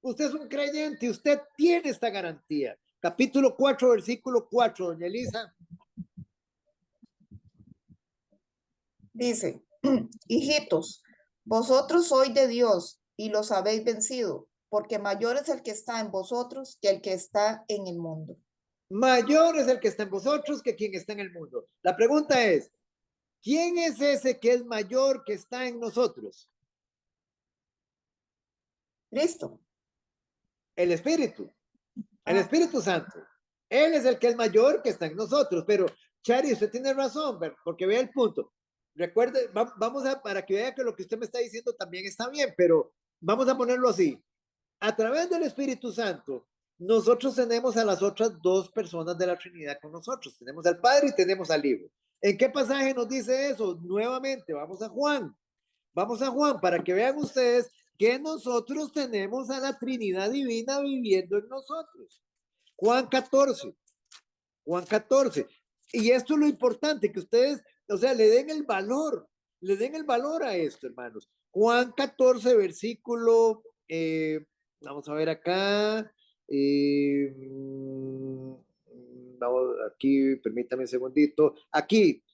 S1: Usted es un creyente y usted tiene esta garantía. Capítulo 4, versículo 4, doña Elisa.
S2: Dice, hijitos, vosotros sois de Dios y los habéis vencido, porque mayor es el que está en vosotros que el que está en el mundo.
S1: Mayor es el que está en vosotros que quien está en el mundo. La pregunta es, ¿quién es ese que es mayor que está en nosotros?
S2: Cristo.
S1: El Espíritu Santo. Él es el que es mayor que está en nosotros. Pero, Chari, usted tiene razón, porque vea el punto. Recuerde, vamos a, para que vea que lo que usted me está diciendo también está bien, pero vamos a ponerlo así. A través del Espíritu Santo, nosotros tenemos a las otras dos personas de la Trinidad con nosotros. Tenemos al Padre y tenemos al Hijo. ¿En qué pasaje nos dice eso? Nuevamente, vamos a Juan. Vamos a Juan para que vean ustedes que nosotros tenemos a la Trinidad Divina viviendo en nosotros. Juan 14. Juan 14. Y esto es lo importante, que ustedes, o sea, le den el valor a esto, hermanos. Juan 14, versículo, vamos a ver acá, vamos aquí, permítame un segundito, aquí,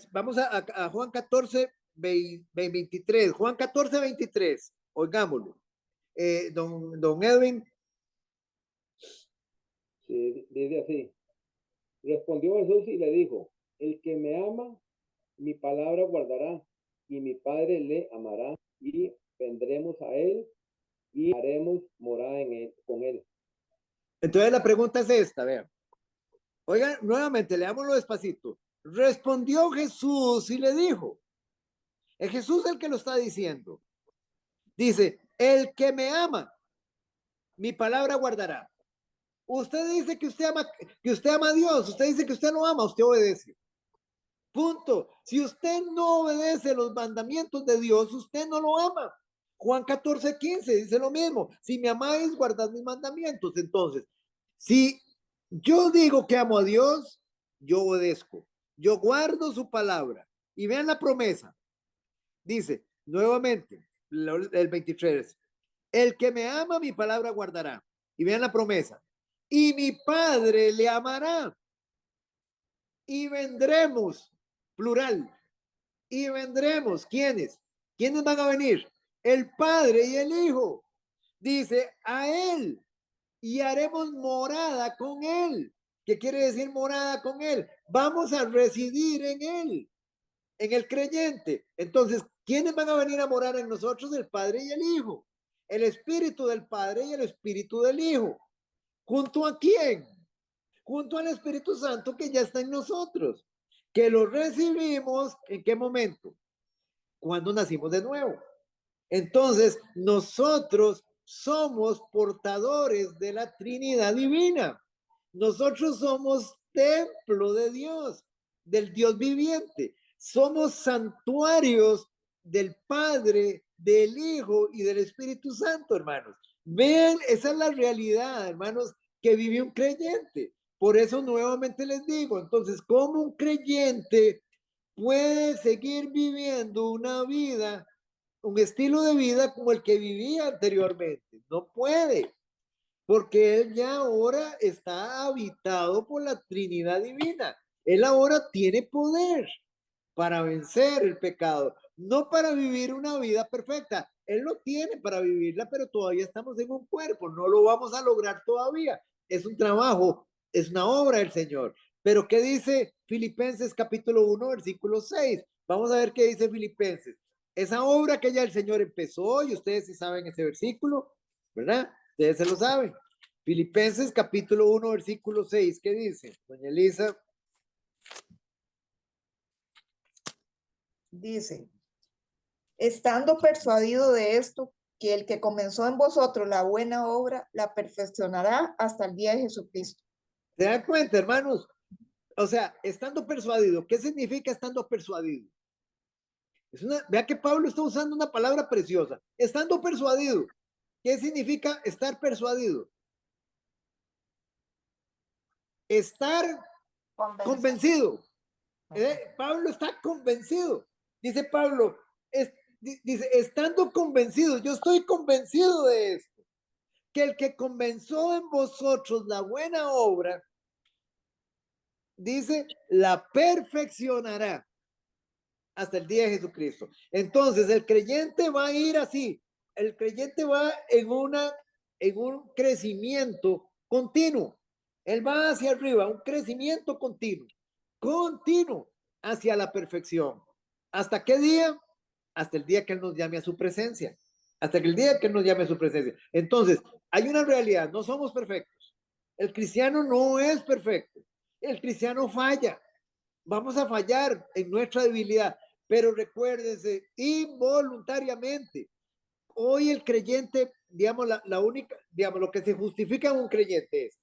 S1: vamos a Juan 14, 23, Juan 14, 23, oigámoslo. Don Edwin.
S3: Sí, dice así. Respondió Jesús y le dijo, el que me ama, mi palabra guardará, y mi Padre le amará, y vendremos a él, y haremos morada con él.
S1: Entonces la pregunta es esta, vean. Oigan, nuevamente, leámoslo despacito. Respondió Jesús y le dijo. Es Jesús el que lo está diciendo. Dice, el que me ama, mi palabra guardará. Usted dice que usted ama a Dios, usted dice que usted no ama, usted obedece. Punto. Si usted no obedece los mandamientos de Dios, usted no lo ama. Juan 14, 15 dice lo mismo. Si me amáis, guardad mis mandamientos. Entonces, si yo digo que amo a Dios, yo obedezco. Yo guardo su palabra. Y vean la promesa. Dice, nuevamente, el 23. El que me ama, mi palabra guardará. Y vean la promesa. y mi Padre le amará. Y vendremos, plural, y vendremos. ¿Quiénes? ¿Quiénes van a venir? El Padre y el Hijo. Dice, a Él, y haremos morada con Él. ¿Qué quiere decir morada con Él? Vamos a residir en Él, en el creyente. Entonces, ¿quiénes van a venir a morar en nosotros? El Padre y el Hijo. El Espíritu del Padre y el Espíritu del Hijo. ¿Junto a quién? Junto al Espíritu Santo que ya está en nosotros, que lo recibimos. ¿En qué momento? Cuando nacimos de nuevo. Entonces, nosotros somos portadores de la Trinidad divina. Nosotros somos templo de Dios, del Dios viviente. Somos santuarios del Padre, del Hijo y del Espíritu Santo, hermanos. Vean, esa es la realidad, hermanos, que vive un creyente. Por eso nuevamente les digo, entonces, ¿cómo un creyente puede seguir viviendo una vida, un estilo de vida como el que vivía anteriormente? No puede, porque él ya ahora está habitado por la Trinidad divina. Él ahora tiene poder para vencer el pecado, no para vivir una vida perfecta. Él lo tiene para vivirla, pero todavía estamos en un cuerpo, no lo vamos a lograr todavía. Es un trabajo, es una obra del Señor. Pero ¿qué dice Filipenses capítulo 1, versículo 6? Vamos a ver qué dice Filipenses. Esa obra que ya el Señor empezó, y ustedes sí saben ese versículo, ¿verdad? Ustedes se lo saben. Filipenses capítulo 1, versículo 6, ¿qué dice? Doña Elisa.
S2: Dice, estando persuadido de esto, que el que comenzó en vosotros la buena obra, la perfeccionará hasta el día de Jesucristo.
S1: ¿Se dan cuenta, hermanos? O sea, estando persuadido. ¿Qué significa estando persuadido? Vea que Pablo está usando una palabra preciosa. Estando persuadido. ¿Qué significa estar persuadido? Estar convencido. Pablo está convencido. Dice Pablo, dice, estando convencido, yo estoy convencido de esto, que el que comenzó en vosotros la buena obra, dice, la perfeccionará hasta el día de Jesucristo. Entonces, el creyente va a ir así, el creyente va en un crecimiento continuo. Él va hacia arriba, un crecimiento continuo hacia la perfección. ¿Hasta qué día? Hasta el día que Él nos llame a su presencia. Hasta el día que Él nos llame a su presencia. Entonces, hay una realidad, no somos perfectos. El cristiano no es perfecto. El cristiano falla. Vamos a fallar en nuestra debilidad, pero recuérdense, involuntariamente. Hoy el creyente, digamos, la única, digamos, lo que se justifica en un creyente es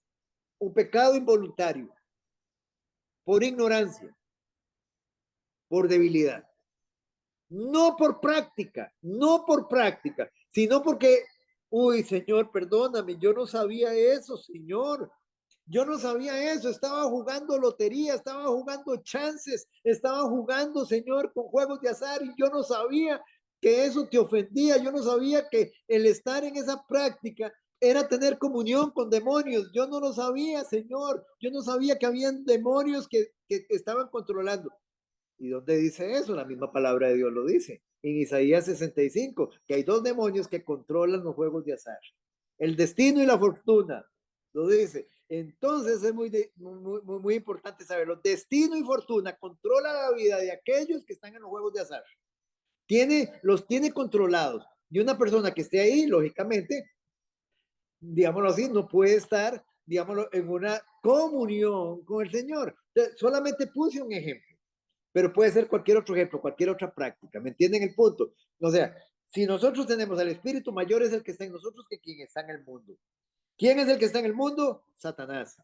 S1: un pecado involuntario, por ignorancia, por debilidad. No por práctica, sino porque, uy, Señor, perdóname, yo no sabía eso, Señor. Yo no sabía eso, estaba jugando lotería, estaba jugando chances, estaba jugando, Señor, con juegos de azar, y yo no sabía que eso te ofendía, yo no sabía que el estar en esa práctica era tener comunión con demonios. Yo no lo sabía, Señor. Yo no sabía que habían demonios que estaban controlando. ¿Y dónde dice eso? La misma palabra de Dios lo dice. En Isaías 65, que hay dos demonios que controlan los juegos de azar. El destino y la fortuna, lo dice. Entonces es muy importante saberlo. Destino y fortuna controla la vida de aquellos que están en los juegos de azar. Los tiene controlados. Y una persona que esté ahí, lógicamente, digámoslo así, no puede estar, digámoslo, en una comunión con el Señor. Solamente puse un ejemplo, pero puede ser cualquier otro ejemplo, cualquier otra práctica. ¿Me entienden el punto? O sea, si nosotros tenemos al Espíritu, mayor es el que está en nosotros que quien está en el mundo. ¿Quién es el que está en el mundo? Satanás.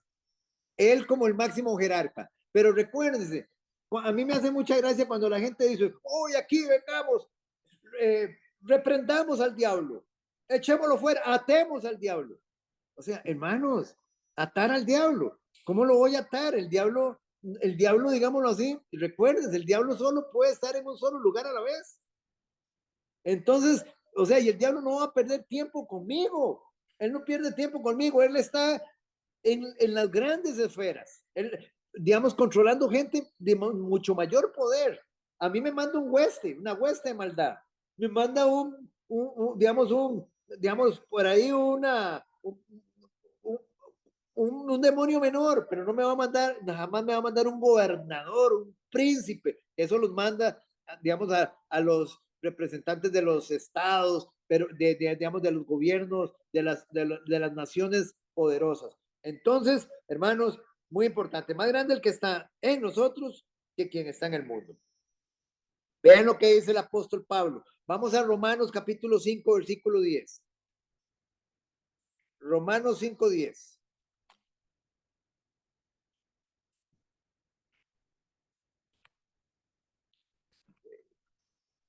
S1: Él como el máximo jerarca. Pero recuérdense, a mí me hace mucha gracia cuando la gente dice, hoy aquí vengamos, reprendamos al diablo, echémoslo fuera, atemos al diablo. O sea, hermanos, atar al diablo. ¿Cómo lo voy a atar? El diablo, digámoslo así, recuerden, el diablo solo puede estar en un solo lugar a la vez. Entonces, o sea, y el diablo no va a perder tiempo conmigo. Él no pierde tiempo conmigo. Él está en las grandes esferas, digamos, controlando gente de mucho mayor poder. A mí me manda una hueste de maldad. Me manda digamos, por ahí un demonio menor, pero no me va a mandar, jamás me va a mandar un gobernador, un príncipe. Eso los manda, digamos, a los representantes de los estados, pero digamos, de los gobiernos, de las naciones poderosas. Entonces, hermanos, muy importante, más grande el que está en nosotros que quien está en el mundo. Vean lo que dice el apóstol Pablo. Vamos a Romanos capítulo 5, versículo 10. Romanos 5, 10.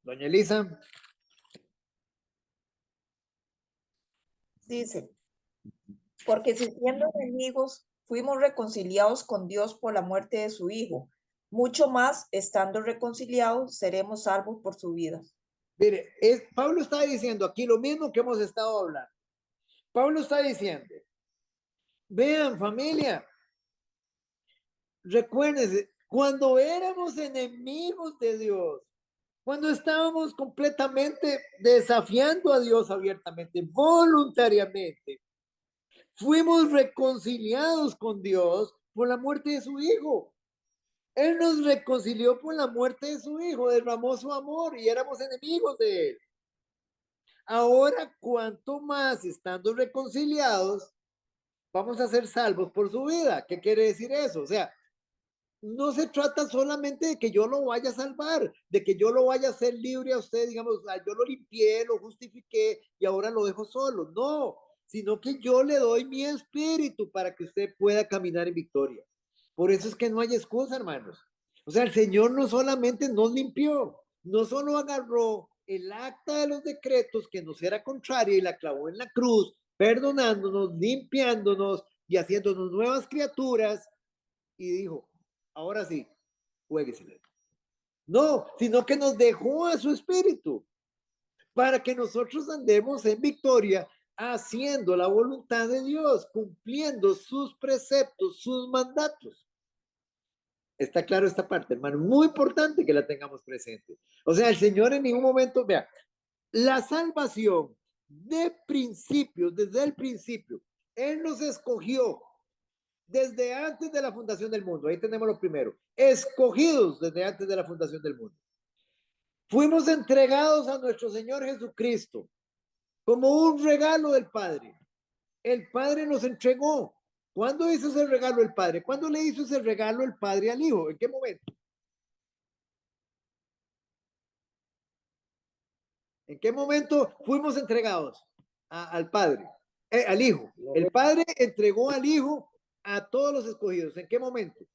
S1: Doña Elisa.
S2: Dice, porque si siendo enemigos fuimos reconciliados con Dios por la muerte de su Hijo, mucho más, estando reconciliados, seremos salvos por su vida.
S1: Mire, Pablo está diciendo aquí lo mismo que hemos estado hablando. Pablo está diciendo, vean familia, recuérdense, cuando éramos enemigos de Dios, cuando estábamos completamente desafiando a Dios abiertamente, voluntariamente, fuimos reconciliados con Dios por la muerte de su Hijo. Él nos reconcilió por la muerte de su Hijo, derramó su amor y éramos enemigos de Él. Ahora, cuanto más estando reconciliados, vamos a ser salvos por su vida. ¿Qué quiere decir eso? O sea, no se trata solamente de que yo lo vaya a salvar, de que yo lo vaya a hacer libre a usted, digamos, yo lo limpié, lo justifiqué y ahora lo dejo solo. No, sino que yo le doy mi espíritu para que usted pueda caminar en victoria. Por eso es que no hay excusa, hermanos. O sea, el Señor no solamente nos limpió, no solo agarró el acta de los decretos que nos era contraria y la clavó en la cruz, perdonándonos, limpiándonos y haciéndonos nuevas criaturas, y dijo, ahora sí, juéguesela. No, sino que nos dejó a su espíritu para que nosotros andemos en victoria haciendo la voluntad de Dios, cumpliendo sus preceptos, sus mandatos. Está claro esta parte, hermano, muy importante que la tengamos presente. O sea, el Señor en ningún momento, vea, la salvación de principio, desde el principio, Él nos escogió desde antes de la fundación del mundo. Ahí tenemos lo primero. Escogidos desde antes de la fundación del mundo. Fuimos entregados a nuestro Señor Jesucristo como un regalo del Padre. El Padre nos entregó. ¿Cuándo hizo ese regalo el Padre? ¿Cuándo le hizo ese regalo el Padre al Hijo? ¿En qué momento? ¿En qué momento fuimos entregados al Padre? Al Hijo. El Padre entregó al Hijo a todos los escogidos. ¿En qué momento?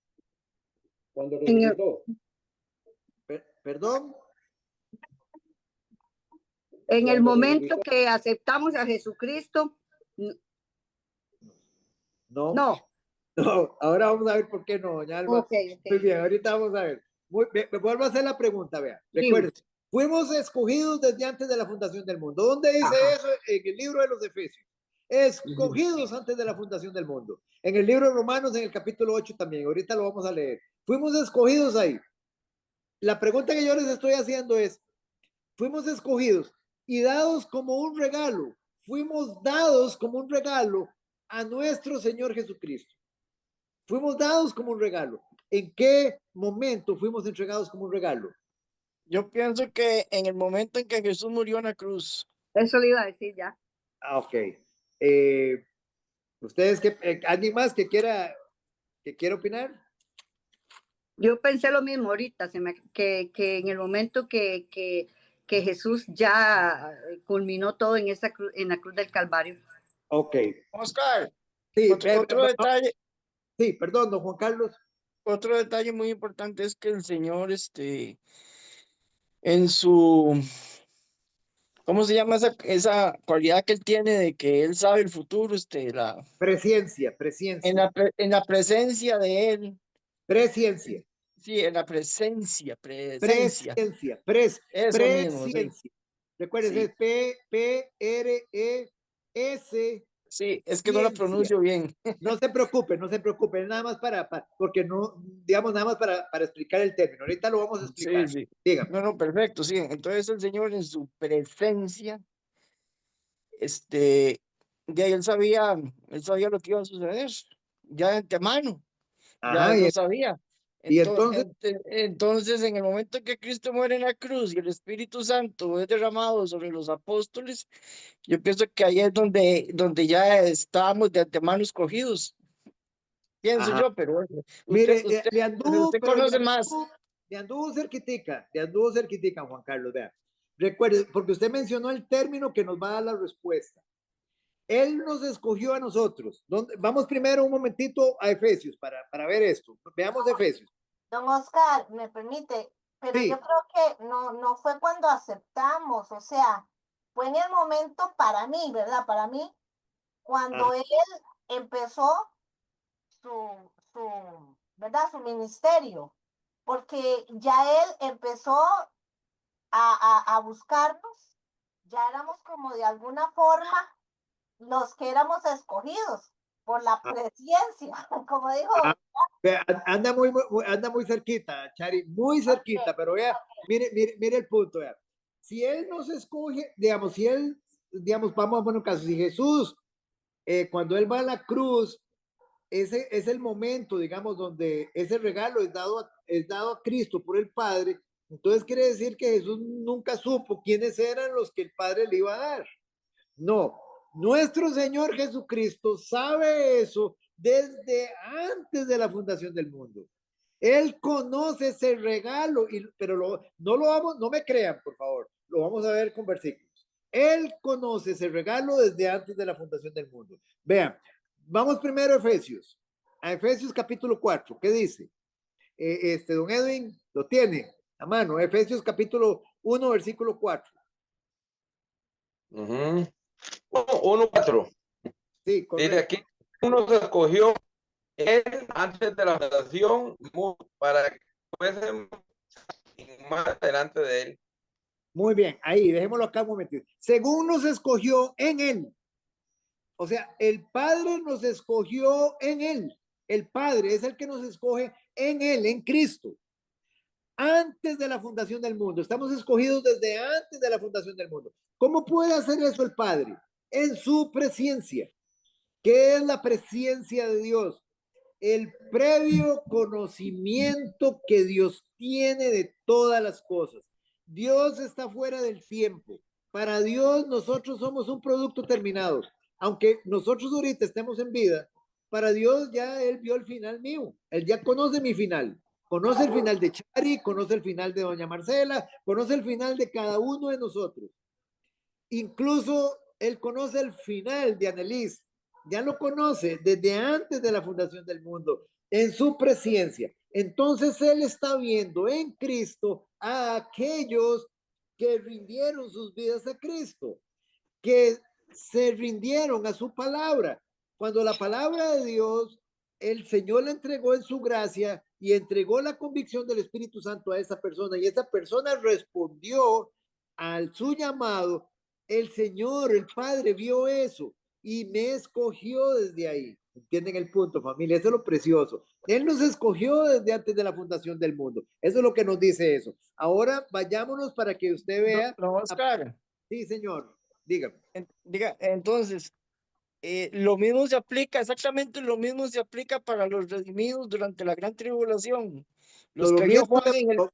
S3: Cuando resucitó.
S1: ¿Perdón?
S5: En el
S3: Cuando
S5: momento
S3: resucitó.
S5: que aceptamos a Jesucristo,
S1: No.
S5: no.
S1: No, ahora vamos a ver por qué no, doña Alba.
S5: Okay.
S1: Muy bien, ahorita vamos a ver. Me vuelvo a hacer la pregunta, vea. Recuerden, fuimos escogidos desde antes de la fundación del mundo. ¿Dónde dice eso? En el libro de los Efesios. Escogidos antes de la fundación del mundo. En el libro de Romanos, en el capítulo 8 también. Ahorita lo vamos a leer. Fuimos escogidos ahí. La pregunta que yo les estoy haciendo es, fuimos escogidos y dados como un regalo. Fuimos dados como un regalo a nuestro Señor Jesucristo. Fuimos dados como un regalo. ¿En qué momento fuimos entregados como un regalo?
S4: Yo pienso que en el momento en que Jesús murió en la cruz.
S5: Eso le iba a decir ya.
S1: Ok. ¿Ustedes alguien más que quiera opinar?
S5: Yo pensé lo mismo ahorita, que en el momento que Jesús ya culminó todo en la cruz del Calvario.
S1: Ok.
S4: Oscar,
S1: Sí,
S4: otro detalle.
S1: Sí, perdón, don Juan Carlos.
S4: Otro detalle muy importante es que el Señor, en su, ¿cómo se llama esa cualidad que él tiene de que él sabe el futuro?
S1: Presciencia.
S4: En la presencia de él.
S1: Presciencia.
S4: Sí, en la presencia.
S1: Presciencia.
S4: Eso mismo, sí.
S1: Recuerden, sí. Es P-R-E-S
S4: Sí, es que no la
S1: ciencia.
S4: pronuncio bien.
S1: No se preocupe, no se preocupe, es nada más porque no, digamos, nada más para explicar el término. Ahorita lo vamos a explicar.
S4: Sí, sí.
S1: Dígame.
S4: No, no, perfecto, sí. Entonces el Señor en su presencia, ya él sabía lo que iba a suceder, ya de antemano, ya
S1: Ajá,
S4: él lo sabía.
S1: y entonces,
S4: Entonces, en el momento en que Cristo muere en la cruz y el Espíritu Santo es derramado sobre los apóstoles, yo pienso que ahí es donde ya estábamos de antemano escogidos, pienso
S1: ajá.
S4: yo, pero bueno,
S1: Mire,
S4: usted conoce más.
S1: le anduvo cerquitica, Juan Carlos, vea. Recuerde, porque usted mencionó el término que nos va a dar la respuesta. Él nos escogió a nosotros. Vamos primero un momentito a Efesios para ver esto. Veamos Efesios.
S6: Don Oscar, me permite, pero
S1: Sí.
S6: yo creo que no fue cuando aceptamos, o sea, fue en el momento para mí, ¿verdad? Para mí, cuando
S1: Ajá.
S6: él empezó ¿verdad? Su ministerio, porque ya él empezó a buscarnos, ya éramos como de alguna forma los que éramos escogidos por la presencia, como dijo.
S1: Vea, anda muy cerquita, Chari, muy cerquita,
S6: Okay,
S1: pero vea, mire el punto, vea. Si él nos escoge, digamos, si él, digamos, vamos a poner un caso, si Jesús, cuando él va a la cruz, ese es el momento, digamos, donde ese regalo es dado a Cristo por el Padre. Entonces quiere decir que Jesús nunca supo quiénes eran los que el Padre le iba a dar. No, nuestro Señor Jesucristo sabe eso desde antes de la fundación del mundo. Él conoce ese regalo, pero no me crean, por favor, lo vamos a ver con versículos. Él conoce ese regalo desde antes de la fundación del mundo. Vean, vamos primero a Efesios capítulo 4, ¿qué dice? Don Edwin lo tiene a mano, Efesios capítulo 1, versículo 4.
S3: 1:4.
S1: Sí, correcto.
S3: Dice aquí, uno se escogió él antes de la fundación para que fuésemos más adelante de él.
S1: Muy bien, ahí, dejémoslo acá un momentito. Según nos escogió en él. O sea, el Padre nos escogió en él. El Padre es el que nos escoge en él, en Cristo. Antes de la fundación del mundo. Estamos escogidos desde antes de la fundación del mundo. ¿Cómo puede hacer eso el Padre? En su presencia. ¿Qué es la presencia de Dios? El previo conocimiento que Dios tiene de todas las cosas. Dios está fuera del tiempo. Para Dios nosotros somos un producto terminado. Aunque nosotros ahorita estemos en vida, para Dios ya Él vio el final mío. Él ya conoce mi final. Conoce el final de Chari, conoce el final de Doña Marcela, conoce el final de cada uno de nosotros. Incluso Él conoce el final de Annelies. Ya lo conoce desde antes de la fundación del mundo, en su presencia. Entonces Él está viendo en Cristo a aquellos que rindieron sus vidas a Cristo, que se rindieron a su palabra. Cuando la palabra de Dios, el Señor le entregó en su gracia y entregó la convicción del Espíritu Santo a esa persona, y esa persona respondió al su llamado, el Señor, el Padre, vio eso y me escogió desde ahí. ¿Entienden el punto, familia? Eso es lo precioso. Él nos escogió desde antes de la fundación del mundo. Eso es lo que nos dice eso. Ahora vayámonos para que usted vea.
S4: No, Oscar,
S1: Sí, señor. Dígame.
S4: diga, entonces, lo mismo se aplica, exactamente lo mismo se aplica para los redimidos durante la gran tribulación. Los
S1: Lo
S4: que vio
S1: mismo
S4: Juan en el, los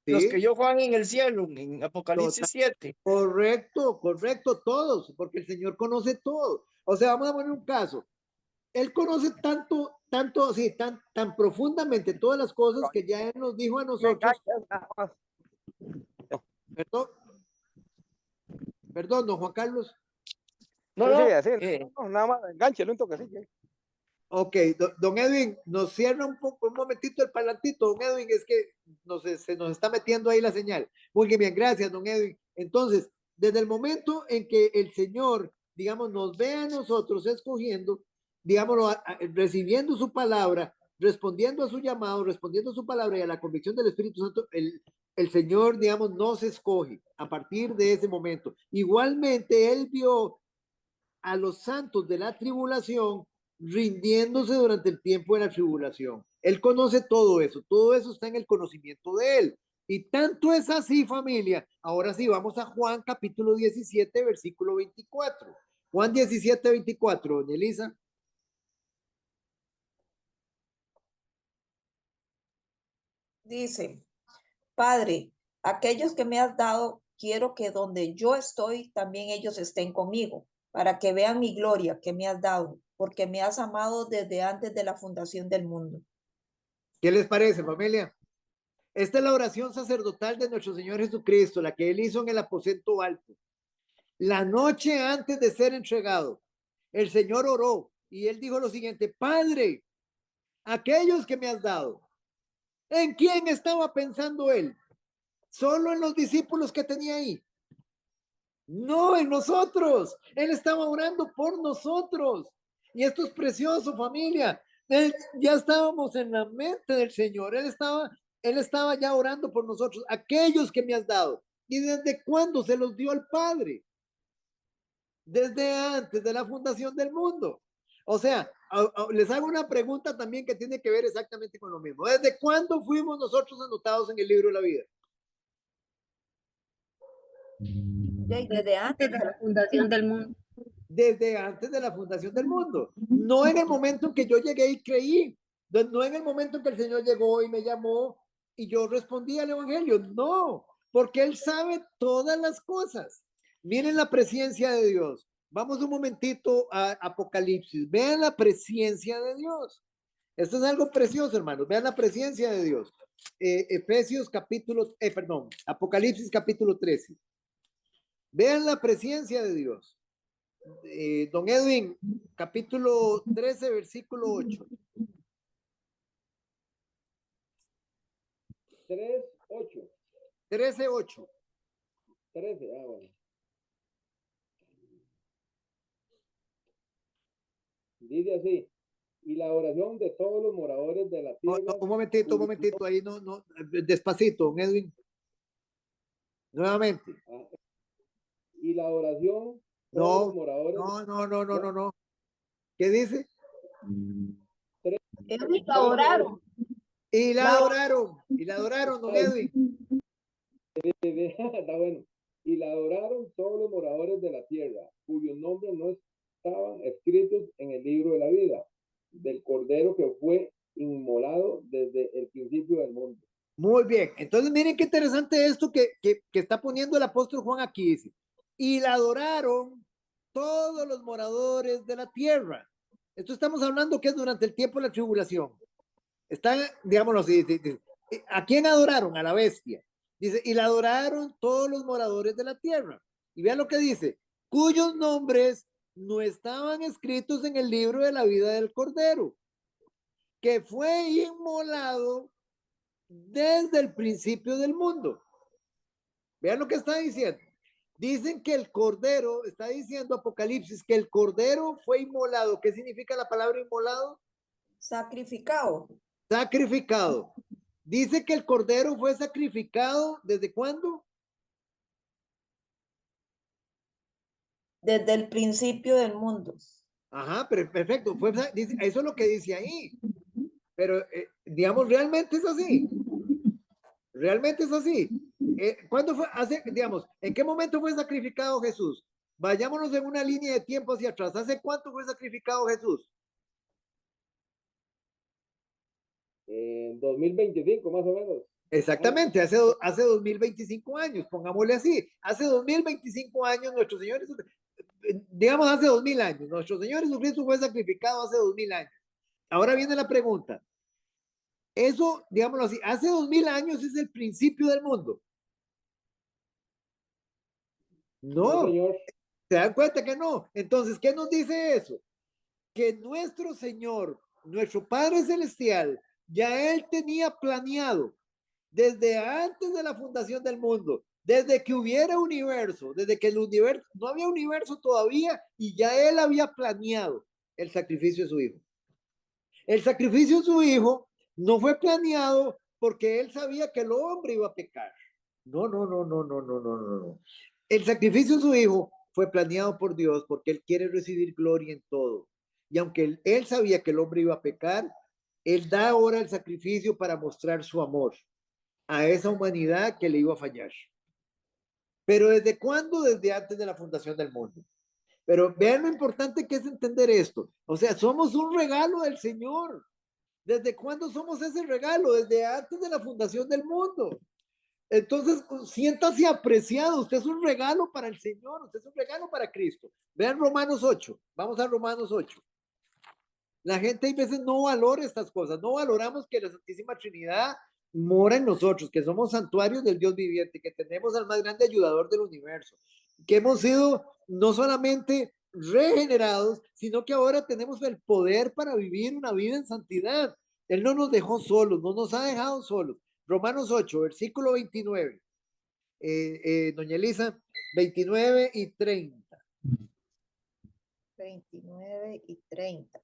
S4: que
S1: sí,
S4: vio Juan en el cielo, en Apocalipsis 7.
S1: correcto, todos, porque el Señor conoce todo. O sea, vamos a poner un caso. Él conoce tanto, así, tan profundamente todas las cosas que ya Él nos dijo a nosotros. Perdón, perdón, don Juan Carlos.
S4: No,
S3: Sí,
S4: no,
S3: así, nada más, enganchelo un toquecito.
S1: Ok, don Edwin, nos cierra un momentito el parlantito, don Edwin, es que se nos está metiendo ahí la señal. Muy bien, gracias, don Edwin. Entonces, desde el momento en que el Señor, digamos, nos ve a nosotros escogiendo, digámoslo, recibiendo su palabra, respondiendo a su llamado, respondiendo a su palabra y a la convicción del Espíritu Santo, el Señor, digamos, nos escoge a partir de ese momento. Igualmente, Él vio a los santos de la tribulación, rindiéndose durante el tiempo de la tribulación. Él conoce todo eso está en el conocimiento de él. Y tanto es así, familia. Ahora sí, vamos a Juan capítulo 17, versículo 24. Juan 17, 24, doña Elisa.
S2: Dice, Padre, aquellos que me has dado, quiero que donde yo estoy, también ellos estén conmigo, para que vean mi gloria que me has dado, porque me has amado desde antes de la fundación del mundo.
S1: ¿Qué les parece, familia? Esta es la oración sacerdotal de nuestro Señor Jesucristo, la que él hizo en el aposento alto. La noche antes de ser entregado, el Señor oró y él dijo lo siguiente: Padre, aquellos que me has dado. ¿En quién estaba pensando él? Solo en los discípulos que tenía ahí. No, en nosotros. Él estaba orando por nosotros. Y esto es precioso, familia. Ya estábamos en la mente del Señor. Él estaba ya orando por nosotros, aquellos que me has dado. ¿Y desde cuándo se los dio al Padre? Desde antes de la fundación del mundo. O sea, les hago una pregunta también que tiene que ver exactamente con lo mismo. ¿Desde cuándo fuimos nosotros anotados en el libro de la vida?
S2: Desde antes
S7: Desde la fundación del mundo.
S1: Desde antes de la fundación del mundo. No en el momento en que yo llegué y creí. No en el momento en que el Señor llegó y me llamó y yo respondí al Evangelio. No, porque Él sabe todas las cosas. Miren la presencia de Dios. Vamos un momentito a Apocalipsis. Vean la presencia de Dios. Esto es algo precioso, hermanos. Vean la presencia de Dios. Apocalipsis capítulo 13. Vean la presencia de Dios. Don Edwin, capítulo 13, versículo 8.
S3: 3, 8.
S1: 13, 8.
S3: 13, bueno. Dice así, y la oración de todos los moradores de la tierra.
S1: Un momentito, ahí no, despacito, don Edwin. Nuevamente.
S3: Y la oración de todos
S1: No,
S3: los moradores.
S1: no. ¿Qué dice?
S2: ellos la oraron.
S1: Y la adoraron, don Edwin.
S3: Está bueno. Y la adoraron todos los moradores de la tierra, cuyos nombres no estaban escritos en el libro de la vida, del Cordero que fue inmolado desde el principio del mundo.
S1: Muy bien. Entonces, miren qué interesante esto que está poniendo el apóstol Juan aquí. Dice, y la adoraron todos los moradores de la tierra. Esto estamos hablando que es durante el tiempo de la tribulación. Están, digámoslo así, ¿a quién adoraron? A la bestia. Dice, y la adoraron todos los moradores de la tierra. Y vean lo que dice, cuyos nombres no estaban escritos en el libro de la vida del Cordero, que fue inmolado desde el principio del mundo. Vean lo que está diciendo. Dicen que el Cordero, está diciendo Apocalipsis, que el Cordero fue inmolado. ¿Qué significa la palabra inmolado?
S2: Sacrificado.
S1: Sacrificado. Dice que el Cordero fue sacrificado, ¿desde cuándo?
S2: Desde el principio del mundo.
S1: Ajá, perfecto. Eso es lo que dice ahí. Pero, digamos, realmente es así. Realmente es así. ¿Cuándo fue? Digamos, ¿en qué momento fue sacrificado Jesús? Vayámonos en una línea de tiempo hacia atrás. ¿Hace cuánto fue sacrificado Jesús?
S3: En 2025, más o menos.
S1: Exactamente, hace 2025 años, pongámosle así. Hace 2025 años, nuestro Señor, digamos hace 2000 años, nuestro Señor Jesucristo fue sacrificado hace 2000 años. Ahora viene la pregunta. Eso, digámoslo así, hace 2000 años es el principio del mundo. No,
S3: señor.
S1: ¿se dan cuenta que no? Entonces, ¿qué nos dice eso? Que nuestro Señor, nuestro Padre Celestial, ya Él tenía planeado desde antes de la fundación del mundo, desde que hubiera universo, desde que el universo, no había universo todavía, y ya Él había planeado el sacrificio de su Hijo. El sacrificio de su Hijo no fue planeado porque Él sabía que el hombre iba a pecar. No. El sacrificio de su Hijo fue planeado por Dios porque Él quiere recibir gloria en todo. Y aunque él sabía que el hombre iba a pecar, Él da ahora el sacrificio para mostrar su amor a esa humanidad que le iba a fallar. Pero ¿desde cuándo? Desde antes de la fundación del mundo. Pero vean lo importante que es entender esto. O sea, somos un regalo del Señor. ¿Desde cuándo somos ese regalo? Desde antes de la fundación del mundo. Entonces, siéntase apreciado. Usted es un regalo para el Señor. Usted es un regalo para Cristo. Vean Romanos 8. Vamos a Romanos 8. La gente a veces no valora estas cosas. No valoramos que la Santísima Trinidad mora en nosotros, que somos santuarios del Dios viviente, que tenemos al más grande ayudador del universo, que hemos sido no solamente regenerados, sino que ahora tenemos el poder para vivir una vida en santidad. Él no nos dejó solos, no nos ha dejado solos. Romanos 8, versículo 29. Doña Elisa, 29 y 30.
S2: 29 y 30.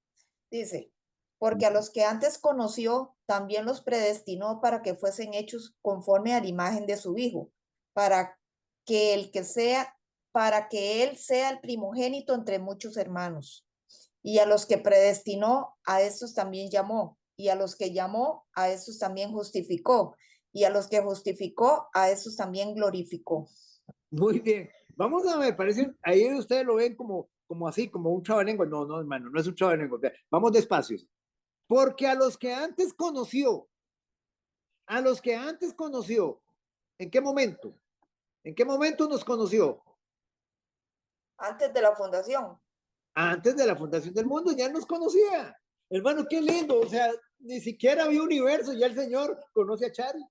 S2: Dice, porque a los que antes conoció, también los predestinó para que fuesen hechos conforme a la imagen de su Hijo, para que él sea el primogénito entre muchos hermanos. Y a los que predestinó, a estos también llamó. Y a los que llamó, a estos también justificó. Y a los que justificó, a estos también glorificó.
S1: Muy bien. Vamos a ver, parece, ahí ustedes lo ven como así, como un trabalengua. No, no, hermano, no es un trabalengua. Vamos despacio. Porque a los que antes conoció, ¿en qué momento? ¿En qué momento nos conoció?
S2: Antes de la fundación.
S1: Antes de la fundación del mundo ya nos conocía. Hermano, qué lindo. O sea, ni siquiera había universo. Ya el Señor conoce a Chari.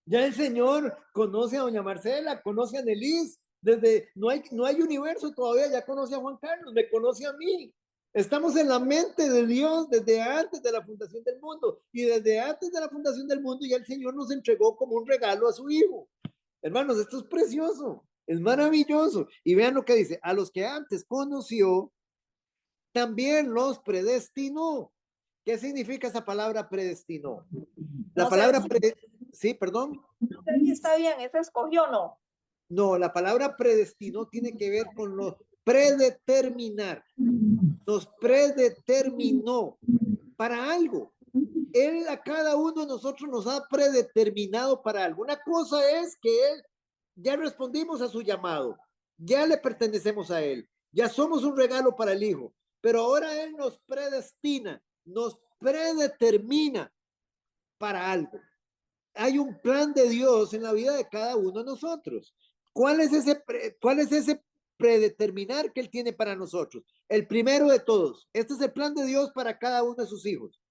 S1: Ya el Señor conoce a doña Marcela, conoce a Nelis. Desde no hay universo todavía, ya conoce a Juan Carlos, me conoce a mí. Estamos en la mente de Dios desde antes de la fundación del mundo. Y desde antes de la fundación del mundo ya el Señor nos entregó como un regalo a su Hijo. Hermanos, esto es precioso, es maravilloso. Y vean lo que dice, a los que antes conoció, también los predestinó. ¿Qué significa esa palabra predestinó? La palabra sí, perdón.
S2: No sé si está bien, ¿ese escogió o no?
S1: No, la palabra predestinó tiene que ver con lo predeterminar. Nos predeterminó para algo. Él a cada uno de nosotros nos ha predeterminado para algo. Una cosa es que Él ya respondimos a su llamado, ya le pertenecemos a Él, ya somos un regalo para el Hijo, pero ahora Él nos predestina, nos predetermina para algo. Hay un plan de Dios en la vida de cada uno de nosotros. ¿Cuál es ese predeterminar que Él tiene para nosotros? El primero de todos, este es el plan de Dios para cada uno de sus hijos.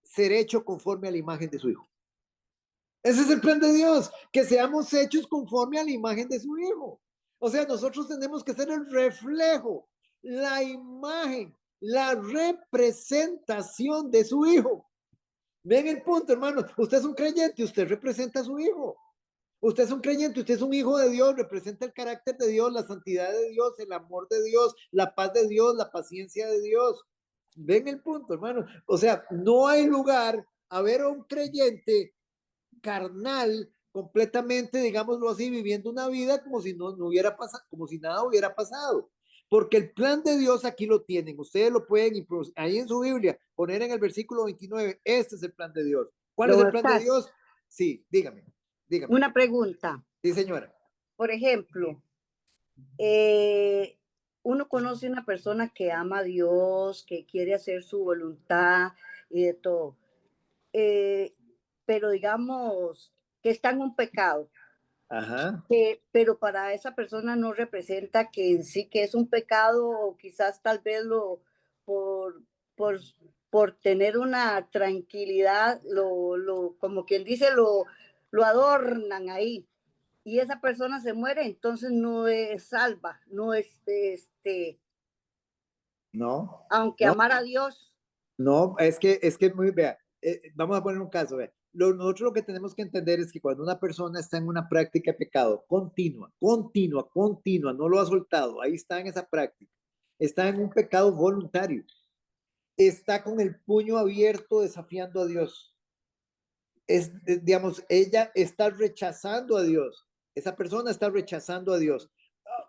S1: Ser hecho conforme a la imagen de su Hijo. Ese es el plan de Dios, que seamos hechos conforme a la imagen de su Hijo. O sea, nosotros tenemos que ser el reflejo, la imagen, la representación de su Hijo. Ven el punto, hermano. Usted es un creyente, usted representa a su Hijo. Usted es un creyente, usted es un hijo de Dios, representa el carácter de Dios, la santidad de Dios, el amor de Dios, la paz de Dios, la paciencia de Dios. Ven el punto, hermano. O sea, no hay lugar a ver a un creyente carnal completamente, digámoslo así, viviendo una vida como si no hubiera pasado, como si nada hubiera pasado. Porque el plan de Dios aquí lo tienen. Ustedes lo pueden ahí en su Biblia poner en el versículo 29. Este es el plan de Dios. ¿Cuál es el plan de Dios? Sí, dígame.
S5: Una pregunta.
S1: Sí, señora.
S5: Por ejemplo, uno conoce una persona que ama a Dios, que quiere hacer su voluntad y de todo, pero digamos que está en un pecado.
S1: Ajá.
S5: Pero para esa persona no representa que en sí que es un pecado, o quizás tal vez por tener una tranquilidad, como quien dice, lo adornan ahí. Y esa persona se muere, entonces no es salva, no es
S1: no,
S5: aunque
S1: no,
S5: amar a Dios.
S1: no, es que muy, vea, vamos a poner un caso, vea. Nosotros lo que tenemos que entender es que cuando una persona está en una práctica de pecado continua, no lo ha soltado, ahí está en esa práctica, está en un pecado voluntario, está con el puño abierto desafiando a Dios. Digamos, ella está rechazando a Dios, esa persona está rechazando a Dios.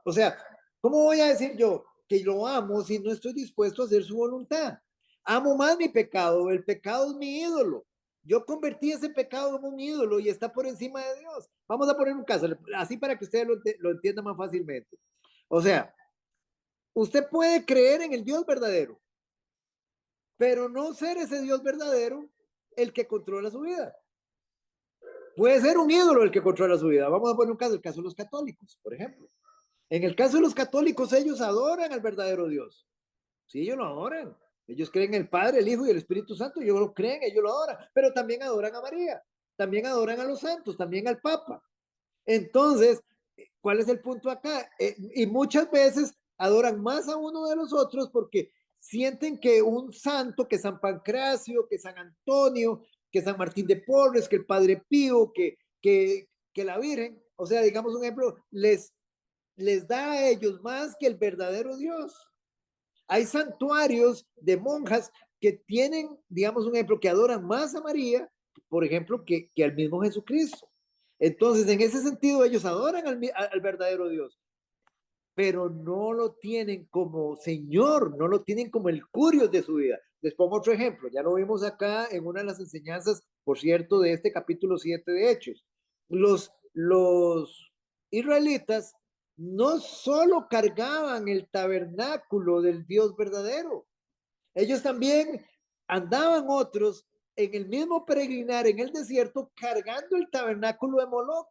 S1: O sea, ¿Cómo voy a decir yo que lo amo si no estoy dispuesto a hacer su voluntad? Amo más mi pecado, el pecado es mi ídolo. Yo convertí ese pecado en un ídolo y está por encima de Dios. Vamos a poner un caso, así para que ustedes lo entiendan más fácilmente. O sea, usted puede creer en el Dios verdadero, pero no ser ese Dios verdadero el que controla su vida. Puede ser un ídolo el que controla su vida. Vamos a poner un caso, el caso de los católicos, por ejemplo. En el caso de los católicos, ellos adoran al verdadero Dios. Sí, ellos lo adoran. Ellos creen en el Padre, el Hijo y el Espíritu Santo. Ellos lo creen, ellos lo adoran. Pero también adoran a María. También adoran a los santos, también al Papa. Entonces, ¿cuál es el punto acá? Y muchas veces adoran más a uno de los otros porque sienten que un santo, que San Pancracio, que San Antonio, que San Martín de Porres, que el Padre Pío, que la Virgen, o sea, digamos un ejemplo, les da a ellos más que el verdadero Dios. Hay santuarios de monjas que tienen, digamos un ejemplo, que adoran más a María, por ejemplo, que al mismo Jesucristo. Entonces, en ese sentido, ellos adoran al verdadero Dios, pero no lo tienen como Señor, no lo tienen como el curios de su vida. Les pongo otro ejemplo, ya lo vimos acá en una de las enseñanzas, por cierto, de este capítulo 7 de Hechos. Los israelitas no solo cargaban el tabernáculo del Dios verdadero, ellos también andaban otros en el mismo peregrinar en el desierto cargando el tabernáculo de Moloch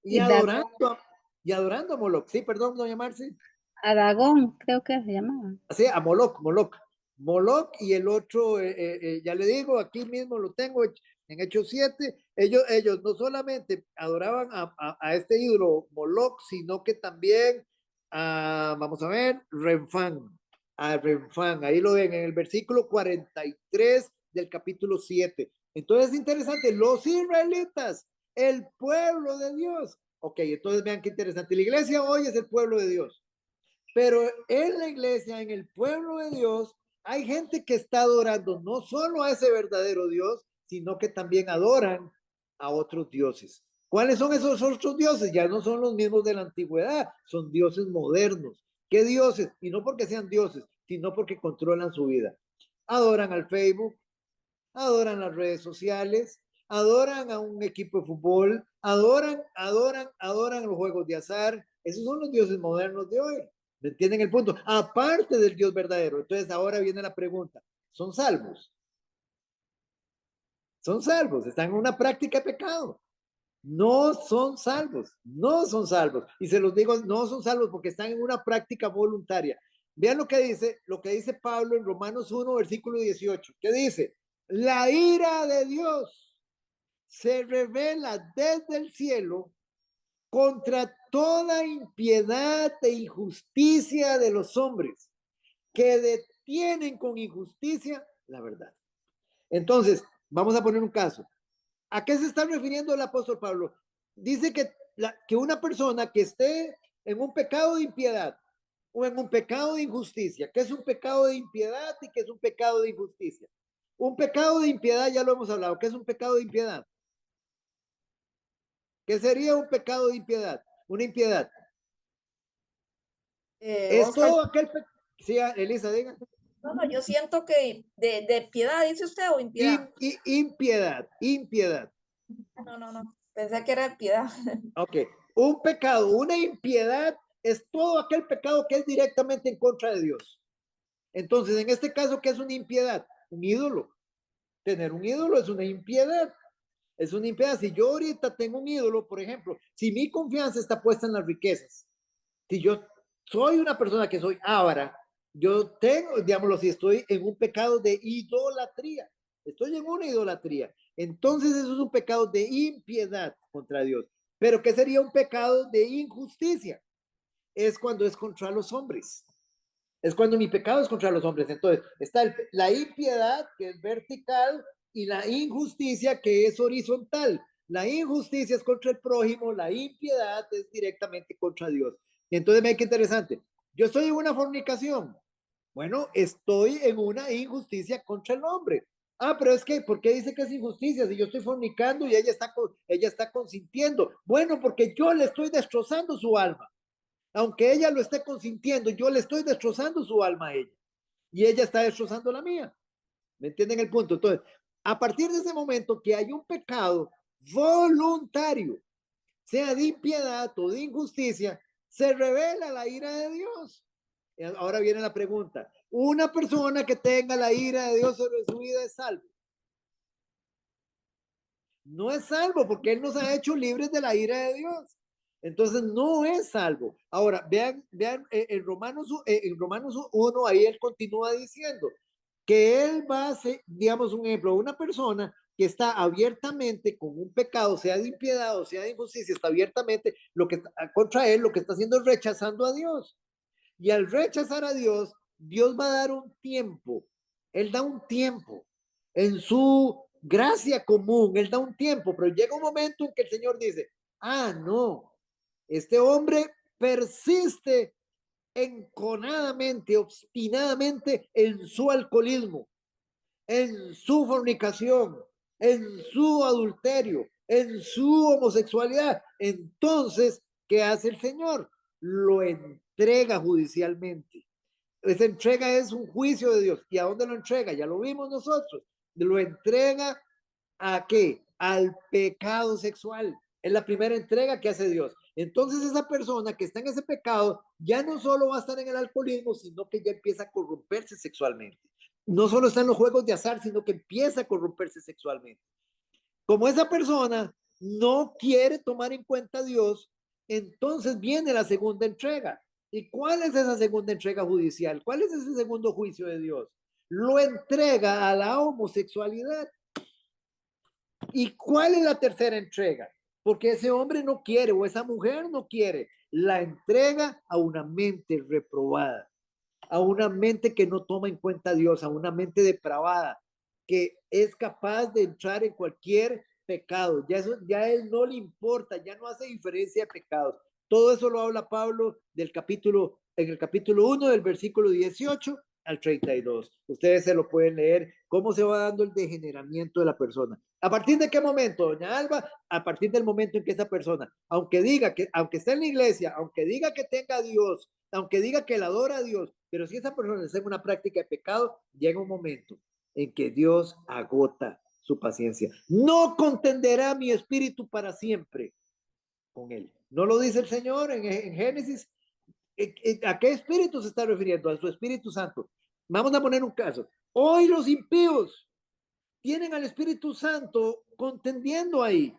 S1: y adorando, y adorando a Moloch. Sí, perdón, doña Marci.
S7: Aragón, creo que se llamaba.
S1: Sí, a Moloch, Moloch. Moloch y el otro, ya le digo, aquí mismo lo tengo en Hechos 7. Ellos no solamente adoraban a este ídolo Moloch, sino que también, vamos a ver, Renfán. A Renfán, ahí lo ven en el versículo 43 del capítulo 7. Entonces es interesante, los israelitas, el pueblo de Dios. Ok, entonces vean qué interesante. La iglesia hoy es el pueblo de Dios. Pero en la iglesia, en el pueblo de Dios, hay gente que está adorando no solo a ese verdadero Dios, sino que también adoran a otros dioses. ¿Cuáles son esos otros dioses? Ya no son los mismos de la antigüedad, son dioses modernos. ¿Qué dioses? Y no porque sean dioses, sino porque controlan su vida. Adoran al Facebook, adoran las redes sociales, adoran a un equipo de fútbol, adoran los juegos de azar. Esos son los dioses modernos de hoy. ¿Me entienden el punto? Aparte del Dios verdadero. Entonces ahora viene la pregunta. ¿Son salvos? Son salvos. Están en una práctica de pecado. No son salvos. No son salvos. Y se los digo, no son salvos porque están en una práctica voluntaria. Vean lo que dice Pablo en Romanos 1, versículo 18. ¿Qué dice? La ira de Dios se revela desde el cielo contra toda impiedad e injusticia de los hombres que detienen con injusticia la verdad. Entonces, vamos a poner un caso. ¿A qué se está refiriendo el apóstol Pablo? Dice que una persona que esté en un pecado de impiedad o en un pecado de injusticia, ¿qué es un pecado de impiedad y qué es un pecado de injusticia? Un pecado de impiedad, ya lo hemos hablado. ¿Qué es un pecado de impiedad? ¿Qué sería un pecado de impiedad? Una impiedad. Es
S2: Oscar,
S1: todo aquel pecado. Sí, Elisa, diga.
S2: no, yo siento que de piedad, dice usted, o impiedad.
S1: Impiedad.
S2: No. Pensé que era de piedad.
S1: Ok. Un pecado, una impiedad es todo aquel pecado que es directamente en contra de Dios. Entonces, en este caso, ¿qué es una impiedad? Un ídolo. Tener un ídolo es una impiedad. Es una impiedad. Si yo ahorita tengo un ídolo, por ejemplo, si mi confianza está puesta en las riquezas, si yo soy una persona que soy avara, yo tengo, digámoslo, si estoy en un pecado de idolatría, estoy en una idolatría, entonces eso es un pecado de impiedad contra Dios. Pero ¿qué sería un pecado de injusticia? Es cuando es contra los hombres. Es cuando mi pecado es contra los hombres. Entonces, está la impiedad, que es vertical, y la injusticia, que es horizontal. La injusticia es contra el prójimo, la impiedad es directamente contra Dios. Y entonces, me qué interesante. Yo estoy en una fornicación. Bueno, estoy en una injusticia contra el hombre. Ah, pero es que, ¿por qué dice que es injusticia? Si yo estoy fornicando y ella está consintiendo. Bueno, porque yo le estoy destrozando su alma. Aunque ella lo esté consintiendo, yo le estoy destrozando su alma a ella y ella está destrozando la mía. ¿Me entienden el punto? Entonces, a partir de ese momento que hay un pecado voluntario, sea de impiedad o de injusticia, se revela la ira de Dios. Ahora viene la pregunta: ¿una persona que tenga la ira de Dios sobre su vida es salvo? No es salvo, porque Él nos ha hecho libres de la ira de Dios. Entonces no es salvo. Ahora, vean en Romanos 1, ahí Él continúa diciendo que Él va a hacer, digamos, un ejemplo, una persona que está abiertamente con un pecado, sea de impiedad o sea de injusticia, está abiertamente lo que está contra Él, lo que está haciendo es rechazando a Dios. Y al rechazar a Dios, Dios va a dar un tiempo. Él da un tiempo en su gracia común. Él da un tiempo, pero llega un momento en que el Señor dice: ah, no, este hombre persiste enconadamente, obstinadamente en su alcoholismo, en su fornicación, en su adulterio, en su homosexualidad. Entonces, ¿qué hace el Señor? Lo entrega judicialmente. Esa entrega es un juicio de Dios. ¿Y a dónde lo entrega? Ya lo vimos nosotros. Lo entrega ¿a qué? Al pecado sexual. Es la primera entrega que hace Dios. Entonces esa persona que está en ese pecado ya no solo va a estar en el alcoholismo, sino que ya empieza a corromperse sexualmente. No solo está en los juegos de azar, sino que empieza a corromperse sexualmente. Como esa persona no quiere tomar en cuenta a Dios, entonces viene la segunda entrega. ¿Y cuál es esa segunda entrega judicial? ¿Cuál es ese segundo juicio de Dios? Lo entrega a la homosexualidad. ¿Y cuál es la tercera entrega? Porque ese hombre no quiere o esa mujer no quiere. La entrega a una mente reprobada, a una mente que no toma en cuenta a Dios, a una mente depravada, que es capaz de entrar en cualquier pecado. Ya a él no le importa, ya no hace diferencia de pecados. Todo eso lo habla Pablo en el capítulo 1 del versículo 18 al 32. Ustedes se lo pueden leer, cómo se va dando el degeneramiento de la persona. ¿A partir de qué momento, doña Alba? A partir del momento en que esa persona, aunque esté en la iglesia, aunque diga que tenga a Dios, aunque diga que la adora a Dios, pero si esa persona está en una práctica de pecado, llega un momento en que Dios agota su paciencia. No contenderá mi espíritu para siempre con él. ¿No lo dice el Señor en Génesis? ¿A qué espíritu se está refiriendo? A su Espíritu Santo. Vamos a poner un caso. Hoy los impíos tienen al Espíritu Santo contendiendo ahí.